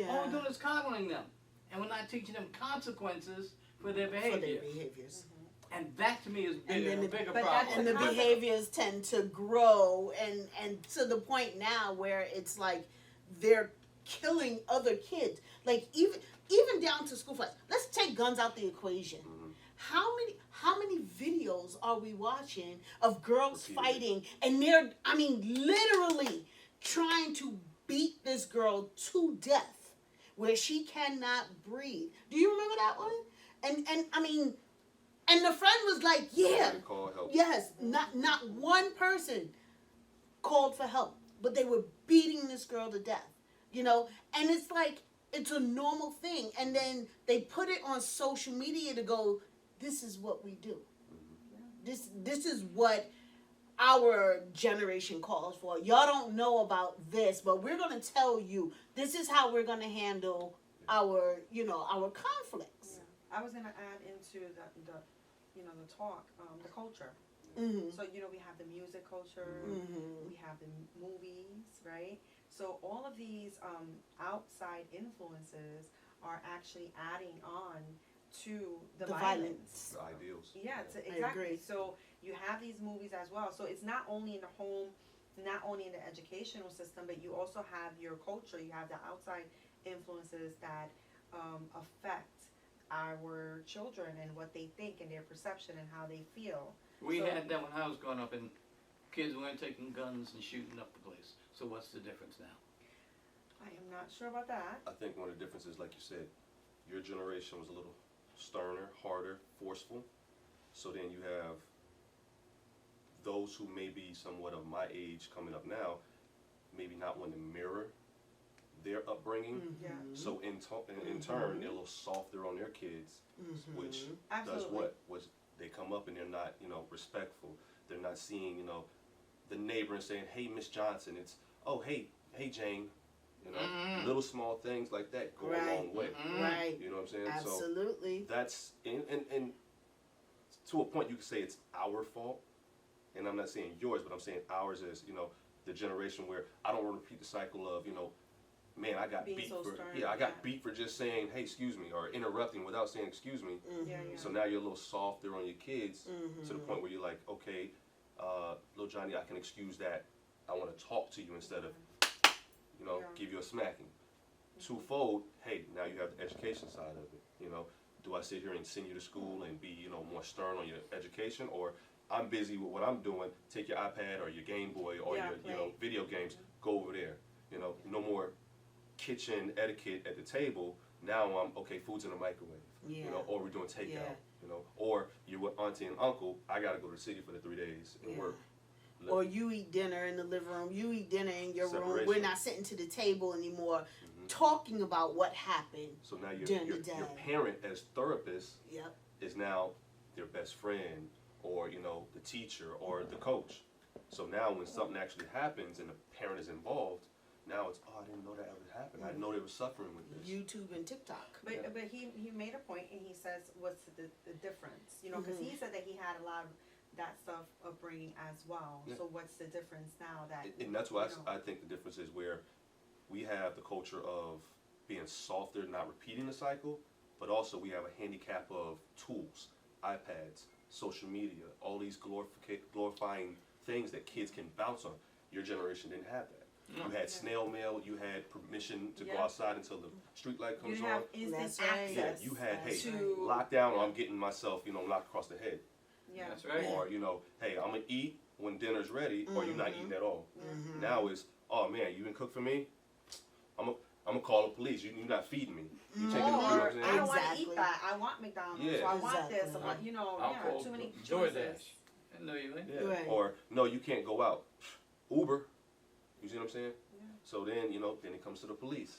All we're doing is coddling them, and we're not teaching them consequences for their For their behavior. behaviors. And that to me is And then a the- bigger but problem. And the behaviors tend to grow and to the point now where it's like they're killing other kids. Like even down to school fights. Let's take guns out the equation. How many videos are we watching of girls fighting and they're literally trying to beat this girl to death where she cannot breathe. Do you remember that one? And the friend was like, yeah. Call help. Yes, not one person called for help, but they were beating this girl to death, you know? And it's like, it's a normal thing. And then they put it on social media to go, this is what we do. This is what our generation calls for. Y'all don't know about this, but we're going to tell you, this is how we're going to handle our conflicts. Yeah. I was gonna add into the talk, the culture. Mm-hmm. So we have the music culture, Mm-hmm. we have the movies, right? So all of these outside influences are actually adding on to the violence. The ideals. Yeah, agree. exactly. So you have these movies as well. So it's not only in the home, not only in the educational system, but you also have your culture. You have the outside influences that affect our children and what they think and their perception and how they feel. We So- had that when I was growing up, and kids weren't taking guns and shooting up the place. So what's the difference now? I am not sure about that. I think one of the differences, like you said, your generation was a little sterner, harder, forceful. So then you have those who may be somewhat of my age coming up now, maybe not want to mirror their upbringing. Yeah. So in turn, they're a little softer on their kids, which Absolutely. does what? Was they come up and they're not, respectful. They're not seeing, the neighbor and saying, "Hey, Miss Johnson," it's, "Oh, hey Jane," little small things like that go a long way. Right. You know what I'm saying? Absolutely. So that's and to a point you could say it's our fault, and I'm not saying yours, but I'm saying ours is, the generation where I don't want to repeat the cycle of, man, I got Being beat so for stern, I got yeah. beat for just saying, "Hey, excuse me," or interrupting without saying excuse me. Yeah, So now you're a little softer on your kids to the point where you're like, okay, little Johnny, I can excuse that. I want to talk to you instead of, Yeah. give you a smacking. Twofold, hey, now you have the education side of it. Do I sit here and send you to school and be, more stern on your education, or I'm busy with what I'm doing, take your iPad or your Game Boy or Yeah, your, play. video games, go over there. No more kitchen etiquette at the table. Now I'm, okay, food's in the microwave. Yeah. Or we're doing takeout. Yeah. Or you're with auntie and uncle, I gotta go to the city for the 3 days and Yeah. work. or you eat dinner in the living room, you eat dinner in your room. Separation. We're not sitting to the table anymore, talking about what happened. So now your during your, the day. your parent as therapist Yep. is now their best friend, or the teacher or the coach. So now when something actually happens and the parent is involved, now it's, I didn't know that ever happened. I didn't know they were suffering with this. YouTube and TikTok. But he made a point, and he says, what's the difference? Because he said that he had a lot of that stuff upbringing as well. Yeah. So what's the difference now that? And that's why I think the difference is where we have the culture of being softer, not repeating the cycle, but also we have a handicap of tools, iPads, social media, all these glorifying things that kids can bounce on. Your generation didn't have that. You had snail mail, you had permission to go outside until the street light comes You on. have instant That's right. access. Yeah, you had, hey, to lockdown, or I'm getting myself, knocked across the head. yeah. That's right. Or, hey, I'm gonna eat when dinner's ready, or you're not eating at all. Now it's, oh man, you didn't cook for me? I'm gonna call the police. You're not feeding me. You taking the, Or what I'm saying? I don't want to Exactly. eat that. I want McDonald's. Yeah. So I want this. Exactly. I want, I'll call too many DoorDash. choices. No, you ain't. Yeah. Right. Or no, you can't go out. Uber. You see what I'm saying? Yeah. So then, then it comes to the police,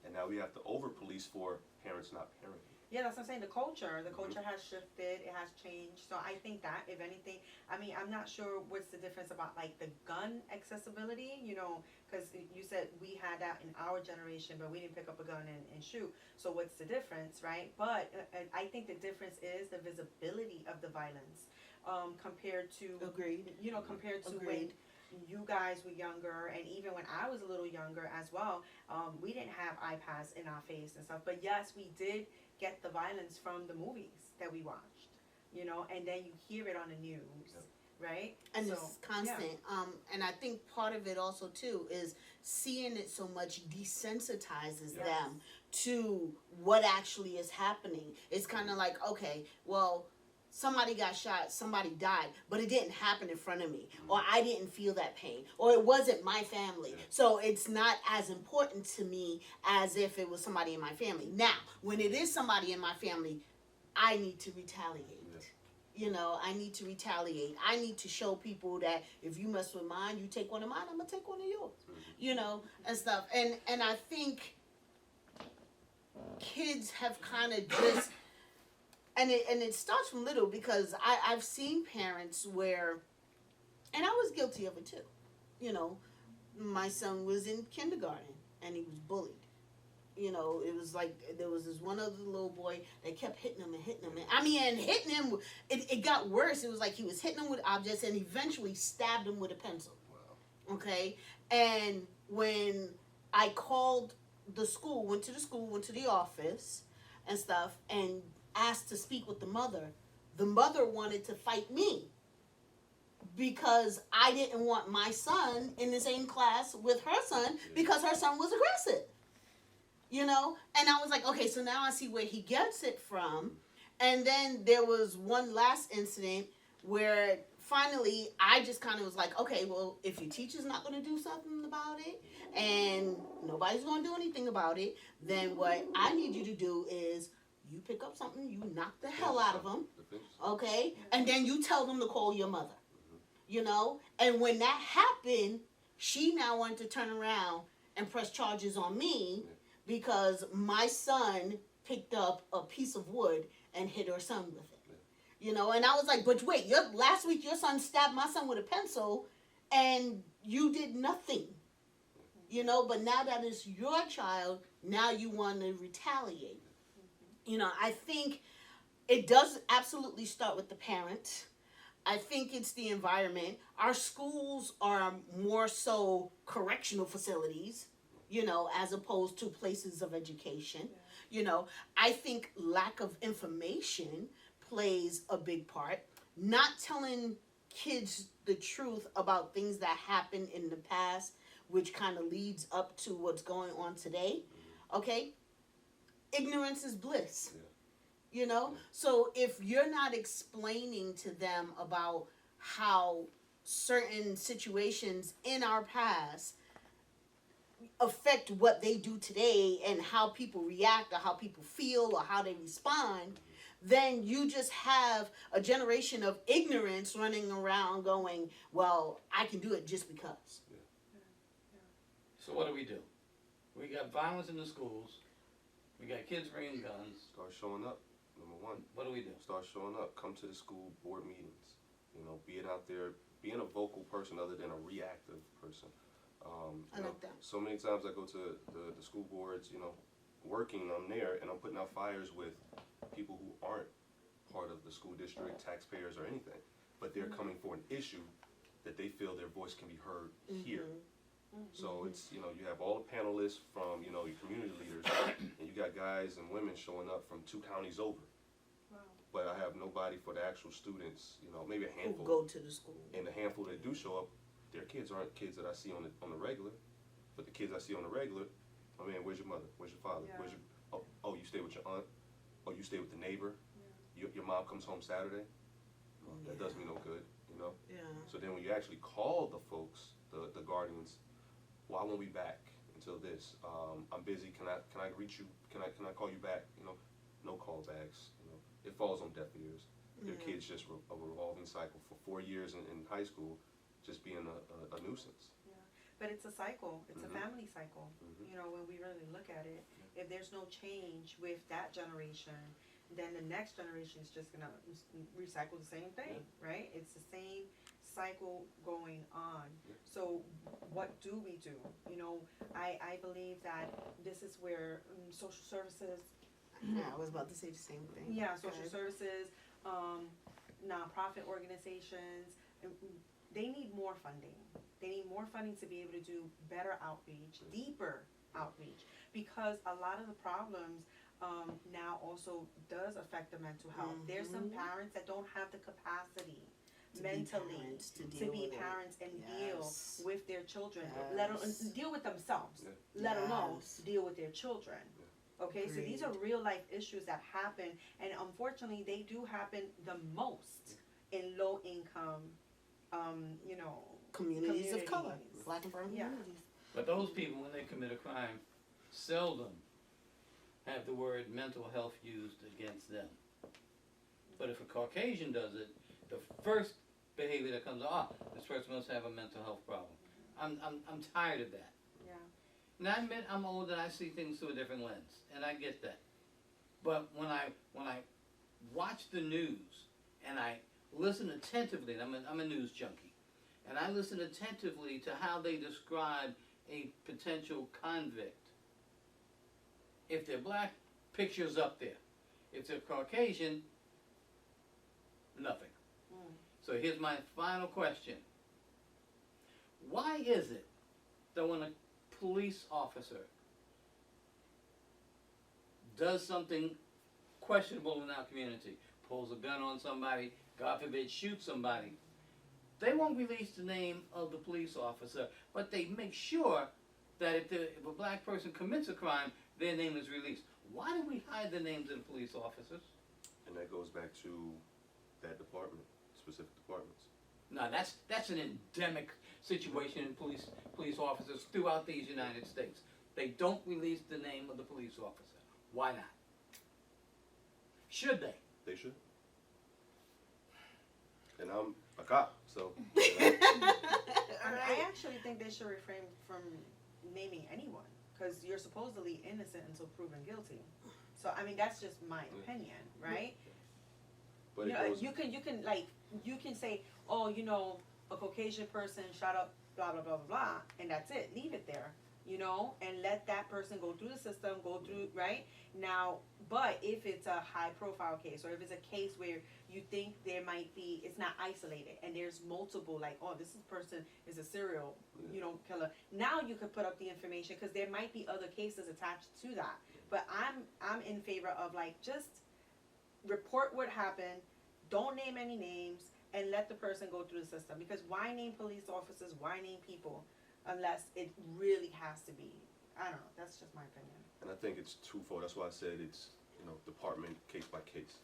and now we have to over police for parents not parenting. Yeah, that's what I'm saying. The culture has shifted. It has changed. So I think that, if anything, I'm not sure what's the difference about like the gun accessibility, because you said we had that in our generation, but we didn't pick up a gun and shoot. So what's the difference, right? But I think the difference is the visibility of the violence, compared to, Agreed. compared to when Agreed. you guys were younger, and even when I was a little younger as well. We didn't have iPads in our face and stuff, but yes, we did get the violence from the movies that we watched, and then you hear it on the news, right? And So, it's constant. And I think part of it also too is seeing it so much desensitizes Yes. them to what actually is happening. It's kind of like, okay, well, somebody got shot, somebody died, but it didn't happen in front of me, or I didn't feel that pain, or it wasn't my family. So it's not as important to me as if it was somebody in my family. Now, when it is somebody in my family, I need to retaliate. I need to retaliate. I need to show people that if you mess with mine, you take one of mine, I'm gonna take one of yours. And stuff. And I think kids have kind of just, and it starts from little, because I've seen parents where, and I was guilty of it too. My son was in kindergarten and he was bullied. It was like there was this one other little boy that kept hitting him and hitting him. And hitting him, it got worse. It was like he was hitting him with objects and eventually stabbed him with a pencil. Wow. Okay? And when I called the school, went to the office and stuff, and asked to speak with the mother wanted to fight me because I didn't want my son in the same class with her son because her son was aggressive. And I was like, okay, so now I see where he gets it from. And then there was one last incident where finally I just kind of was like, okay, well, if your teacher's not going to do something about it and nobody's going to do anything about it, then what I need you to do is you pick up something, you knock the hell out of them, okay? And then you tell them to call your mother, And when that happened, she now wanted to turn around and press charges on me because my son picked up a piece of wood and hit her son with it. And I was like, but wait, last week your son stabbed my son with a pencil and you did nothing. But now that it's your child, now you want to retaliate. I think it does absolutely start with the parent. I think it's the environment. Our schools are more so correctional facilities, as opposed to places of education. I think lack of information plays a big part. Not telling kids the truth about things that happened in the past, which kind of leads up to what's going on today. Okay? Ignorance is bliss. So if you're not explaining to them about how certain situations in our past affect what they do today and how people react or how people feel or how they respond, then you just have a generation of ignorance running around going, well, I can do it just because. So what do? We got violence in the schools. We got kids bringing guns. Start showing up. Number one. What do? Start showing up. Come to the school board meetings. You know, being out there, being a vocal person other than a reactive person. I like that. So many times I go to the school boards, you know, working, I'm there, and I'm putting out fires with people who aren't part of the school district, taxpayers, or anything. But they're coming for an issue that they feel their voice can be heard here. So it's, you know, you have all the panelists from, you know, your community leaders, and you got guys and women showing up from 2 counties over. Wow. But I have nobody for the actual students, you know, maybe a Who handful. go to the school. And the handful that do show up, their kids aren't kids that I see on the regular. But the kids I see on the regular, oh man, where's your mother? Where's your father? Yeah. Where's your, oh, you stay with your aunt? Oh, you stay with the neighbor? Your mom comes home Saturday? Well, that does me no good, you know? Yeah. So then when you actually call the folks, the guardians, well, I won't be back until this. I'm busy. Can I reach you? Can I call you back? You know, no callbacks. You know, it falls on deaf ears. Their kids just a revolving cycle for 4 years in high school, just being a nuisance. Yeah, but it's a cycle. It's a Mhm. family cycle. Mhm. You know, when we really look at it, if there's no change with that generation, then the next generation is just gonna recycle the same thing, right? It's the same cycle going on. Yeah. So what do we do? You know, I believe that this is where social services, Yeah, I was about to say the same thing. yeah, Go social ahead. services, nonprofit organizations, they need more funding. They need more funding to be able to do better outreach, deeper outreach, because a lot of the problems now also does affect the mental health. There's some parents that don't have the capacity To be mentally parents, to to deal be with it. parents and Yes. deal with their children, Yes. let alone deal with themselves, Yeah. let alone Yes. deal with their children. Okay, so these are real life issues that happen, and unfortunately, they do happen the most in low income, you know, Communities of color, communities. Black and brown Yeah. communities. But those people, when they commit a crime, seldom have the word mental health used against them. But if a Caucasian does it, the first behavior that comes, this person must have a mental health problem. I'm tired of that. Yeah. And I admit I'm old and I see things through a different lens, and I get that. But when I watch the news and I listen attentively, and I'm a news junkie, and I listen attentively to how they describe a potential convict. If they're black, pictures up there. If they're Caucasian, nothing. So here's my final question. Why is it that when a police officer does something questionable in our community, pulls a gun on somebody, God forbid, shoots somebody, they won't release the name of the police officer, but they make sure that if a black person commits a crime, their name is released? Why do we hide the names of the police officers? And that goes back to that department, specific departments. Now that's an endemic situation in police officers throughout these United States. They don't release the name of the police officer. Why not? Should they? They should. And I'm a cop, so. I actually think they should refrain from naming anyone, because you're supposedly innocent until proven guilty. So I mean, that's just my opinion, right? But You it know, goes, you can say, oh, you know, a Caucasian person shot up, blah blah blah blah blah, and that's it. Leave it there, you know, and let that person go through the system, go through right now. But if it's a high profile case, or if it's a case where you think there might be, it's not isolated, and there's multiple, like, oh, this person is a serial, you know, killer. Now you could put up the information, because there might be other cases attached to that. But I'm in favor of, like, just report what happened, don't name any names, and let the person go through the system. Because why name police officers, why name people, unless it really has to be? I don't know, that's just my opinion. and I think it's twofold. That's why I said it's, you know, department case by case.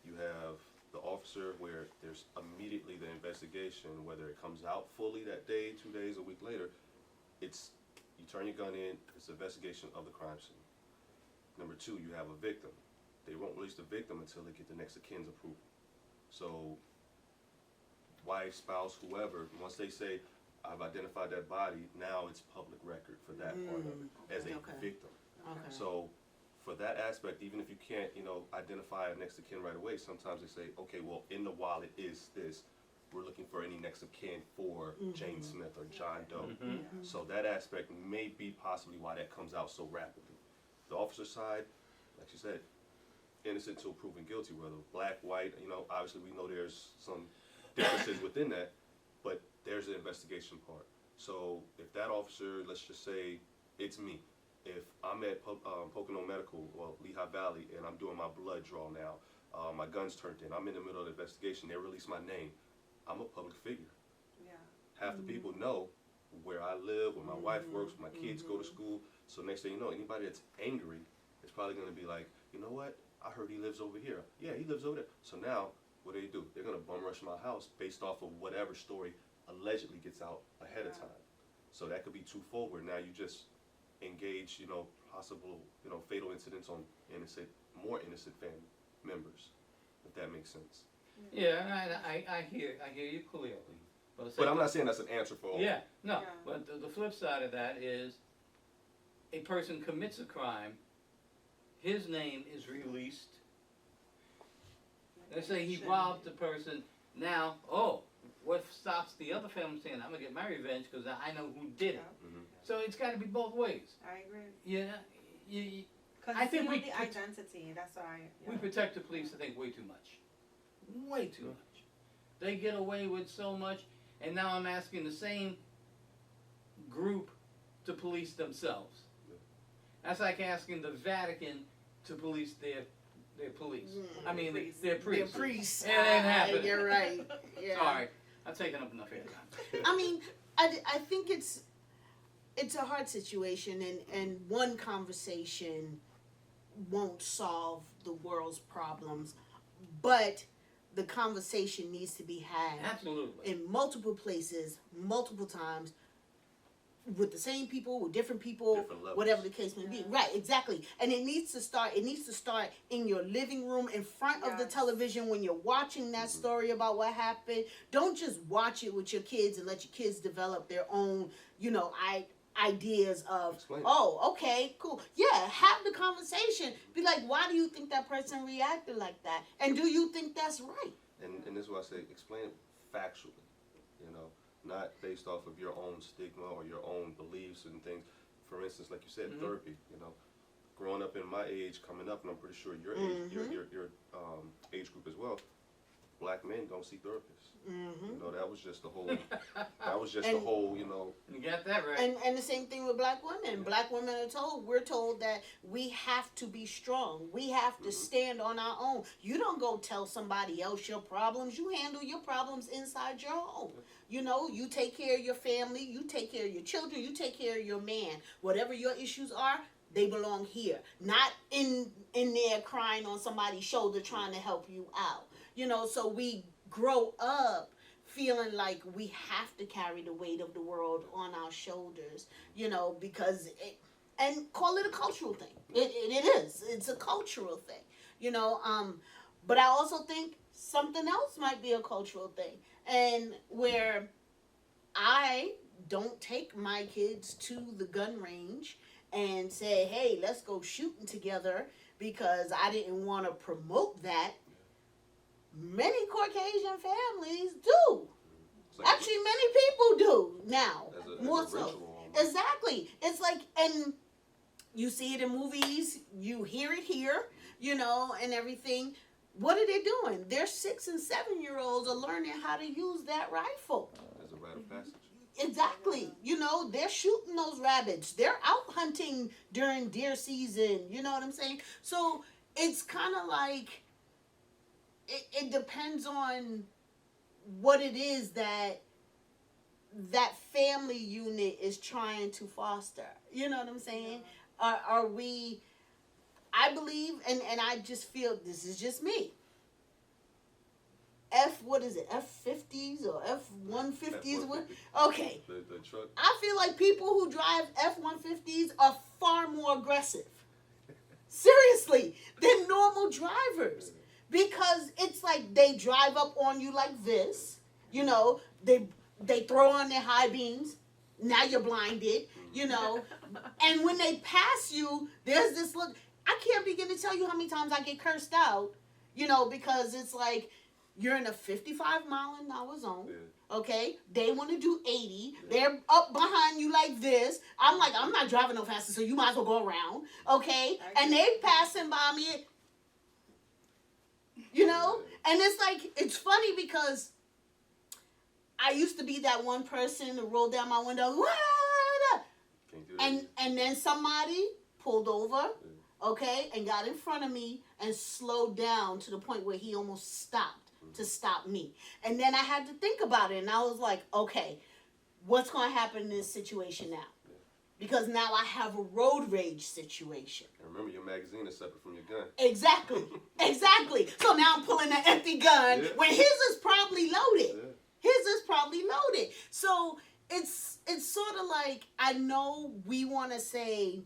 You have the officer where there's immediately the investigation, whether it comes out fully that day, 2 days, a week later, it's, you turn your gun in, it's an investigation of the crime scene. Number two, you have a victim. they won't release the victim until they get the next of kin's approval. So, wife, spouse, whoever, once they say, I've identified that body, now it's public record for that part of it as a Okay. victim. Okay. So, for that aspect, even if you can't, identify a next of kin right away, sometimes they say, okay, well, in the wallet is this. We're looking for any next of kin for Jane Smith or John Doe. So that aspect may be possibly why that comes out so rapidly. The officer side, like you said, innocent till proven guilty, whether black, white, obviously we know there's some differences within that, but there's the investigation part. So if that officer, let's just say it's me, if I'm at Pocono Medical, well, Lehigh Valley, and I'm doing my blood draw now, my gun's turned in, I'm in the middle of the investigation, they release my name, I'm a public figure. Yeah. Half the people know where I live, where my wife works, where my kids go to school. So next thing you know, anybody that's angry is probably going to be like, you know what? I heard he lives over here. Yeah, he lives over there. So now, what do? They're going to bum rush my house based off of whatever story allegedly gets out ahead of time. So that could be twofold, where now you just engage, possible, fatal incidents on more innocent family members, if that makes sense. Yeah, I hear you clearly. But I'm not saying that's an answer for all. Yeah, no. Yeah. But the flip side of that is, a person commits a crime, his name is released. Let's say he robbed the person. Now, what stops the other family saying, I'm gonna get my revenge because I know who did it. Mhm. So it's got to be both ways. I agree. Yeah, Because I think we the identity. That's why. we protect the police, I think, way too much. Way too much. They get away with so much, and now I'm asking the same group to police themselves. That's like asking the Vatican to police their police. I mean, their priests. They're priests. It ain't happening. You're right. Yeah. Sorry, I've taken up enough airtime. I mean, I think it's a hard situation, and one conversation won't solve the world's problems, but the conversation needs to be had Absolutely. in multiple places, multiple times, with the same people, with different people, Different levels. whatever the case may be. Right, exactly. And it needs to start in your living room, in front of the Yes. television when you're watching that story about what happened. Don't just watch it with your kids and let your kids develop their own, ideas of, Explain. oh, okay, cool. Yeah, have the conversation. Be like, why do you think that person reacted like that? And do you think that's right? And this is why I say explain it factually, not based off of your own stigma or your own beliefs and things. For instance, like you said, therapy. Growing up in my age, coming up, and I'm pretty sure your age, your age group as well. Black men don't see therapists. That was just the whole. The whole. You got that right. And the same thing with black women. Black women we're told that we have to be strong. We have to stand on our own. You don't go tell somebody else your problems. You handle your problems inside your home. You take care of your family. You take care of your children. You take care of your man. Whatever your issues are, they belong here. Not in there crying on somebody's shoulder trying to help you out. So we grow up feeling like we have to carry the weight of the world on our shoulders, because and call it a cultural thing. It is. It's a cultural thing, but I also think something else might be a cultural thing, and where I don't take my kids to the gun range and say, hey, let's go shooting together because I didn't want to promote that. Many Caucasian families do. Like Actually, many people do now. as More a so. ritual almost. Exactly. It's like, and you see it in movies, you hear it here, and everything. What are they doing? Their 6 and 7-year-olds are learning how to use that rifle. As a rite of passage. Exactly. They're shooting those rabbits. They're out hunting during deer season. You know what I'm saying? So it's kind of like, it depends on what it is that family unit is trying to foster. You know what I'm saying? Are we, I believe, and I just feel, this is just me. F-50s or F-150s? F-150. Okay. The truck. I feel like people who drive F-150s are far more aggressive. Seriously, than normal drivers. Because it's like they drive up on you like this, you know, they throw on their high beams, now you're blinded, you know, and when they pass you, there's this look. I can't begin to tell you how many times I get cursed out, you know, because it's like you're in a 55-mile-an-hour zone. Yeah. Okay, they want to do 80. They're up behind you like this. I'm like, I'm not driving no faster, so you might as well go around. Okay, and they passing by me. You know, and it's like, it's funny because I used to be that one person to roll down my window, Can't do that. and then somebody pulled over, okay, and got in front of me and slowed down to the point where he almost stopped to stop me. And then I had to think about it, and I was like, okay, what's going to happen in this situation now? Because now I have a road rage situation. And remember, your magazine is separate from your gun. Exactly. So now I'm pulling an empty gun when his is probably loaded. Yeah. His is probably loaded. So it's sort of like, I know we want to say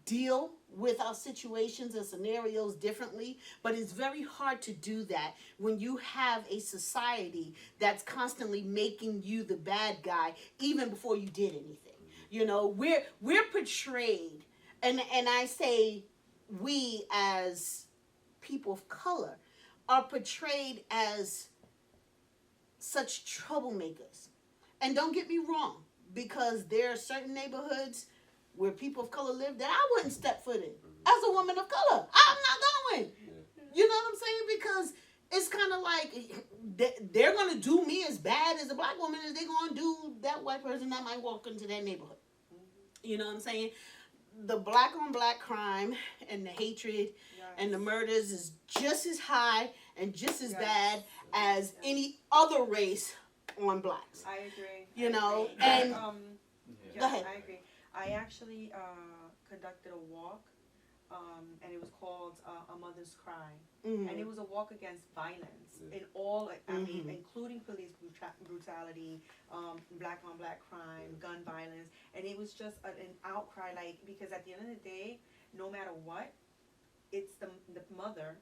deal with our situations and scenarios differently, but it's very hard to do that when you have a society that's constantly making you the bad guy even before you did anything. You know, we're portrayed, and I say we as people of color are portrayed as such troublemakers. And don't get me wrong, because there are certain neighborhoods where people of color live that I wouldn't step foot in. As a woman of color, I'm not going. You know what I'm saying? Because it's kind of like they're going to do me as bad as a black woman as they're going to do that white person that might walk into that neighborhood. You know what I'm saying? The black on black crime and the hatred and the murders is just as high and just as bad as any other race on blacks. I agree. You know, agree. and Yes, go ahead. I agree. I actually conducted a walk, and it was called A Mother's Cry. Mm-hmm. And it was a walk against violence in all, I mean, including police brutality, black on black crime, gun violence. And it was just an outcry, like, because at the end of the day, no matter what, it's the mother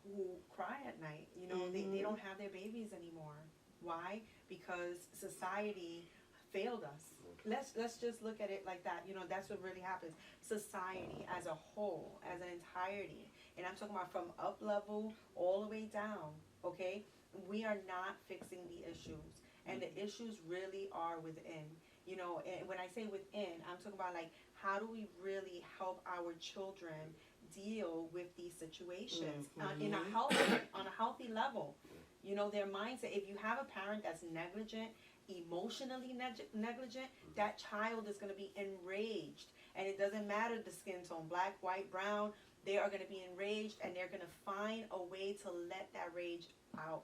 who cry at night. You know, they don't have their babies anymore. Why? Because society failed us. Let's just look at it like that. You know, that's what really happens. Society as a whole, as an entirety, and I'm talking about from up level all the way down, okay? We are not fixing the issues, and the issues really are within. You know, and when I say within, I'm talking about like, how do we really help our children deal with these situations in a healthy level? You know, their mindset. If you have a parent that's negligent, emotionally negligent, that child is going to be enraged. And it doesn't matter the skin tone, black, white, brown, they are going to be enraged, and they're going to find a way to let that rage out.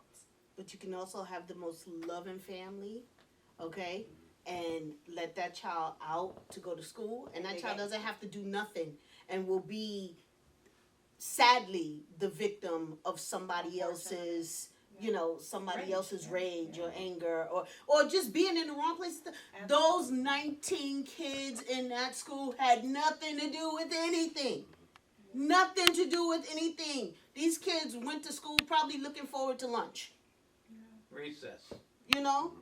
But you can also have the most loving family, okay, and let that child out to go to school, and that child doesn't have to do nothing and will be, sadly, the victim of somebody else's, you know, somebody else's rage or anger or just being in the wrong place. Those 19 kids in that school had nothing to do with anything. Nothing to do with anything. These kids went to school probably looking forward to lunch. Recess. You know?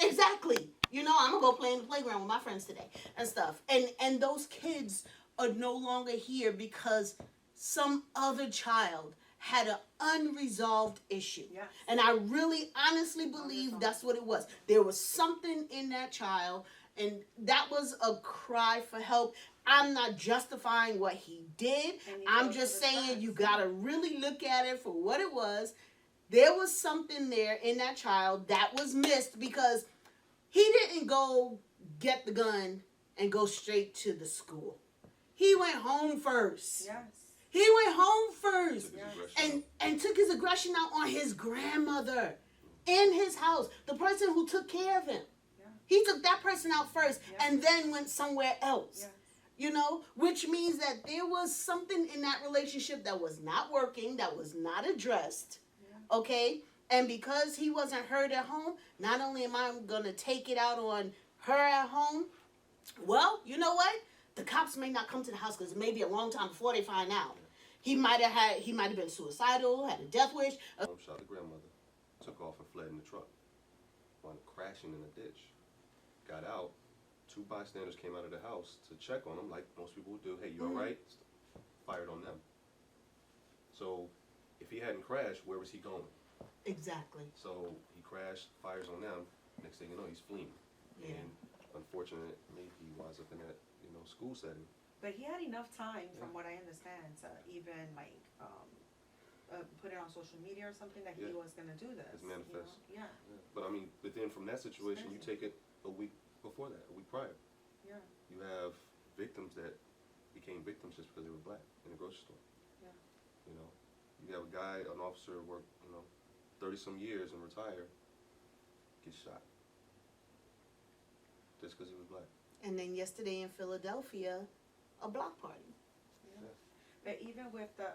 Exactly. You know, I'm going to go play in the playground with my friends today and stuff. And those kids are no longer here because some other child had an unresolved issue. Yes. And I really honestly believe that's what it was. There was something in that child, and that was a cry for help. I'm not justifying what he did. I'm just saying you got to really look at it for what it was. There was something there in that child that was missed because he didn't go get the gun and go straight to the school. He went home first. Yes. He went home first and took his aggression out on his grandmother in his house, the person who took care of him. Yeah. He took that person out first and then went somewhere else. Yeah. You know, which means that there was something in that relationship that was not working, that was not addressed, okay? And because he wasn't heard at home, not only am I going to take it out on her at home, well, you know what? the cops may not come to the house because it may be a long time before they find out. He might have been suicidal, had a death wish. Shot the grandmother, took off and fled in the truck. Wound up crashing in a ditch. Got out. 2 bystanders came out of the house to check on him, like most people would do. Hey, you all right? Fired on them. So, if he hadn't crashed, where was he going? Exactly. So he crashed, fires on them. Next thing you know, he's fleeing. Yeah. And unfortunately, he winds up in that school setting. But he had enough time, from what I understand, to even like put it on social media or something that he Yeah. was gonna do this. His manifest. You know? Yeah. But I mean, but then from that situation, you crazy. take it a week before that, a week prior. Yeah. You have victims that became victims just because they were black in the grocery store. Yeah. You know, you have a guy, an officer, work 30-some years and retire, gets shot just because he was black. And then yesterday in Philadelphia, a block party. Yeah. But even with the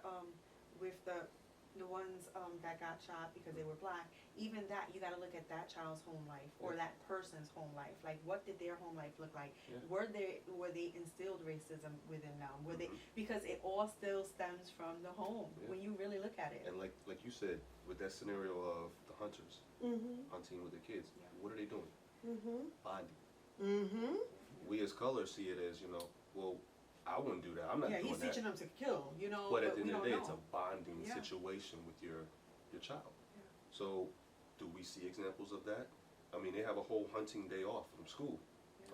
ones that got shot because they were black, even that you got to look at that child's home life or Yeah. that person's home life. Like, what did their home life look like? Yeah. Were they instilled racism within them? Were they, Mhm. because it all still stems from the home Yeah. when you really look at it. And like you said, with that scenario of the hunters hunting with their kids, Yeah. what are they doing? Bonding. We as colors see it as, well, I wouldn't do that. I'm not Yeah, doing he's that. teaching them to kill, But at the we end of don't the day, know. it's a bonding Yeah. situation with your child. Yeah. So, do we see examples of that? I mean, they have a whole hunting day off from school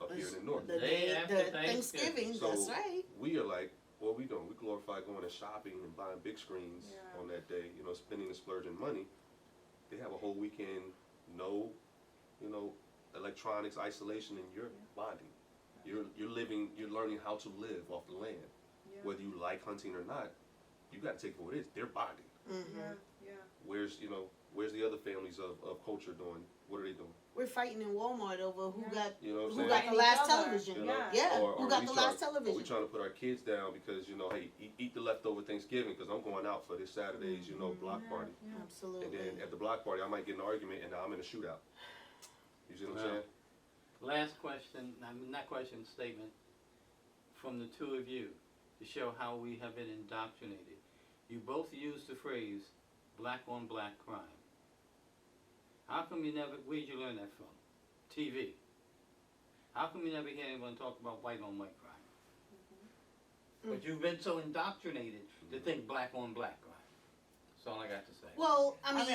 up here in the north. The Day day, after the Thanksgiving. Thanksgiving, So that's right. we are like, what are we doing? We glorify going and shopping and buying big screens Yeah. on that day, spending and splurging money. They have a whole weekend, no, electronics, isolation, and you're bonding. You're learning how to live off the land. Yeah. Whether you like hunting or not, you got to take it for what it is. They're bonding. Yeah, yeah. Where's the other families of culture doing? What are they doing? We're fighting in Walmart over who Yeah. got You know what I'm who saying? got the Each last other. television. Yeah. Yeah, Or who are got we the trying- last Are we television? trying to put our kids down because, hey, eat the leftover Thanksgiving because I'm going out for this Saturday's, block party. Yeah. Absolutely. And then at the block party, I might get in an argument and now I'm in a shootout. You see what I'm Wow. saying? Last question, not question, statement from the two of you to show how we have been indoctrinated. You both use the phrase black on black crime. How come where'd you learn that from? TV. How come you never hear anyone talk about white on white crime? But you've been so indoctrinated to think black on black crime. That's all I got to say. Well, I mean,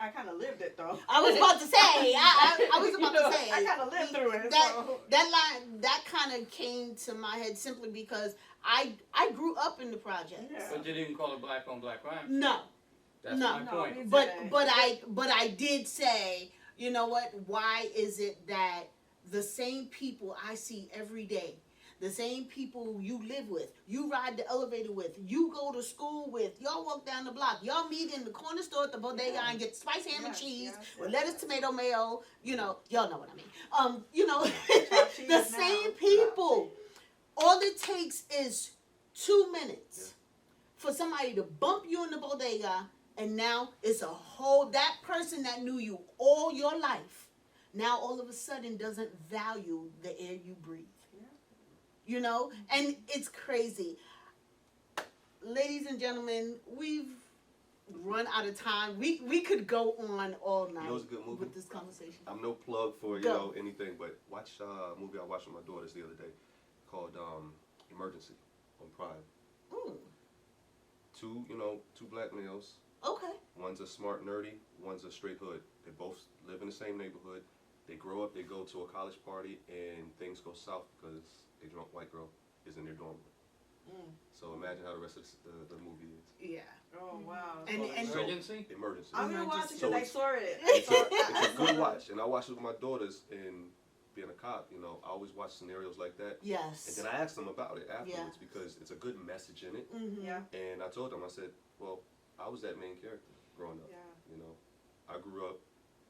I kind of lived it though. I was about to say, I was about to say, I kind of lived through it. that so. that line that kind of came to my head simply because I grew up in the projects. Yeah. But you didn't call it black on black crime. No, That's No. my No, point. it's- but I did say, you know what? Why is it that the same people I see every day, the same people you live with, you ride the elevator with, you go to school with, y'all walk down the block, y'all meet in the corner store at the bodega and get spice ham and Yes, cheese yes, with yes. lettuce, tomato, mayo, y'all know what I mean. Chopped cheese The now. same people. All it takes is 2 minutes for somebody to bump you in the bodega, and now it's that person that knew you all your life, now all of a sudden doesn't value the air you breathe. Yeah. And it's crazy. Ladies and gentlemen, we've run out of time. We could go on all night what's a good movie? with this conversation. I'm no plug for, Go. anything, but watch a movie I watched with my daughters the other day called Emergency on Prime. Mm, Two black males. okay. One's a smart nerdy, one's a straight hood. They both live in the same neighborhood. They grow up, they go to a college party, and things go south because a drunk white girl is in their dorm room. Mm. So imagine how the rest of the movie is. Yeah. Oh wow. And- and- So, Emergency? Emergency. I'm gonna watch it So because I it's- saw it. It's a good watch, and I watched it with my daughters. And being a cop, I always watch scenarios like that. Yes. And then I asked them about it afterwards Yeah. because it's a good message in it. Mm-hmm. Yeah. And I told them, I said, well, I was that main character growing up. Yeah. I grew up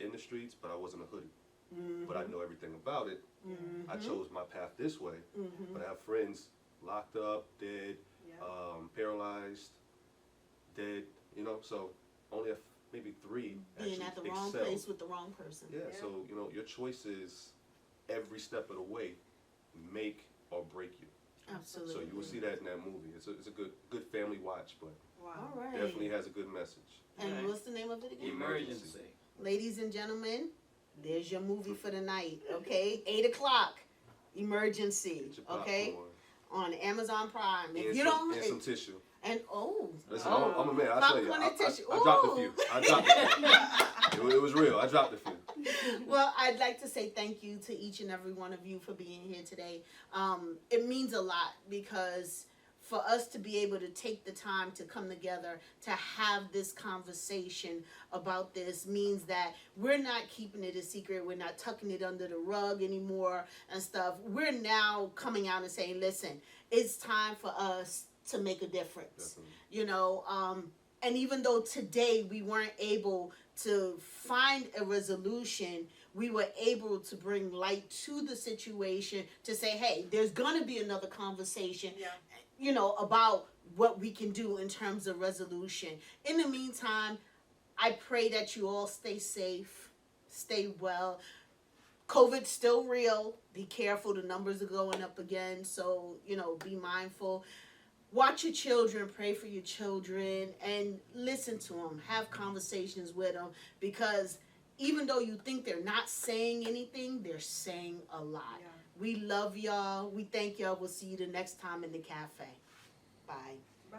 in the streets, but I wasn't a hoodie. Mm-hmm. But I know everything about it. Mm-hmm. I chose my path this way. Mm-hmm. But I have friends locked up, dead, Yeah. paralyzed, dead. So only maybe 3 Being actually at the wrong excel. place with the wrong person. Yeah, Yeah. so your choices every step of the way make or break you. Absolutely. So you will see that in that movie. It's a good family watch, but Wow. All right. definitely has a good message. And Right. what's the name of it again? Emergency. Ladies and gentlemen, there's your movie for the night, okay? 8 o'clock, Emergency, Get your okay? popcorn. On Amazon Prime. If And you some, don't, and some tissue. and Listen, Oh. I'm a man. I tell you, Popcorn and tissue. I dropped a Ooh. few. I dropped a few. It was real. I dropped a few. well, I'd like to say thank you to each and every one of you for being here today. It means a lot because for us to be able to take the time to come together to have this conversation about this means that we're not keeping it a secret. We're not tucking it under the rug anymore and stuff. We're now coming out and saying, listen, it's time for us to make a difference. Definitely. You know, and even though today we weren't able to find a resolution, we were able to bring light to the situation to say, hey, there's going to be another conversation, Yeah. you know, about what we can do in terms of resolution. In the meantime, I pray that you all stay safe, stay well. COVID's still real. Be careful. The numbers are going up again. So, you know, be mindful. Watch your children, pray for your children, and listen to them. Have conversations with them because even though you think they're not saying anything, they're saying a lot. Yeah. We love y'all. We thank y'all. We'll see you the next time in the cafe. Bye. Bye.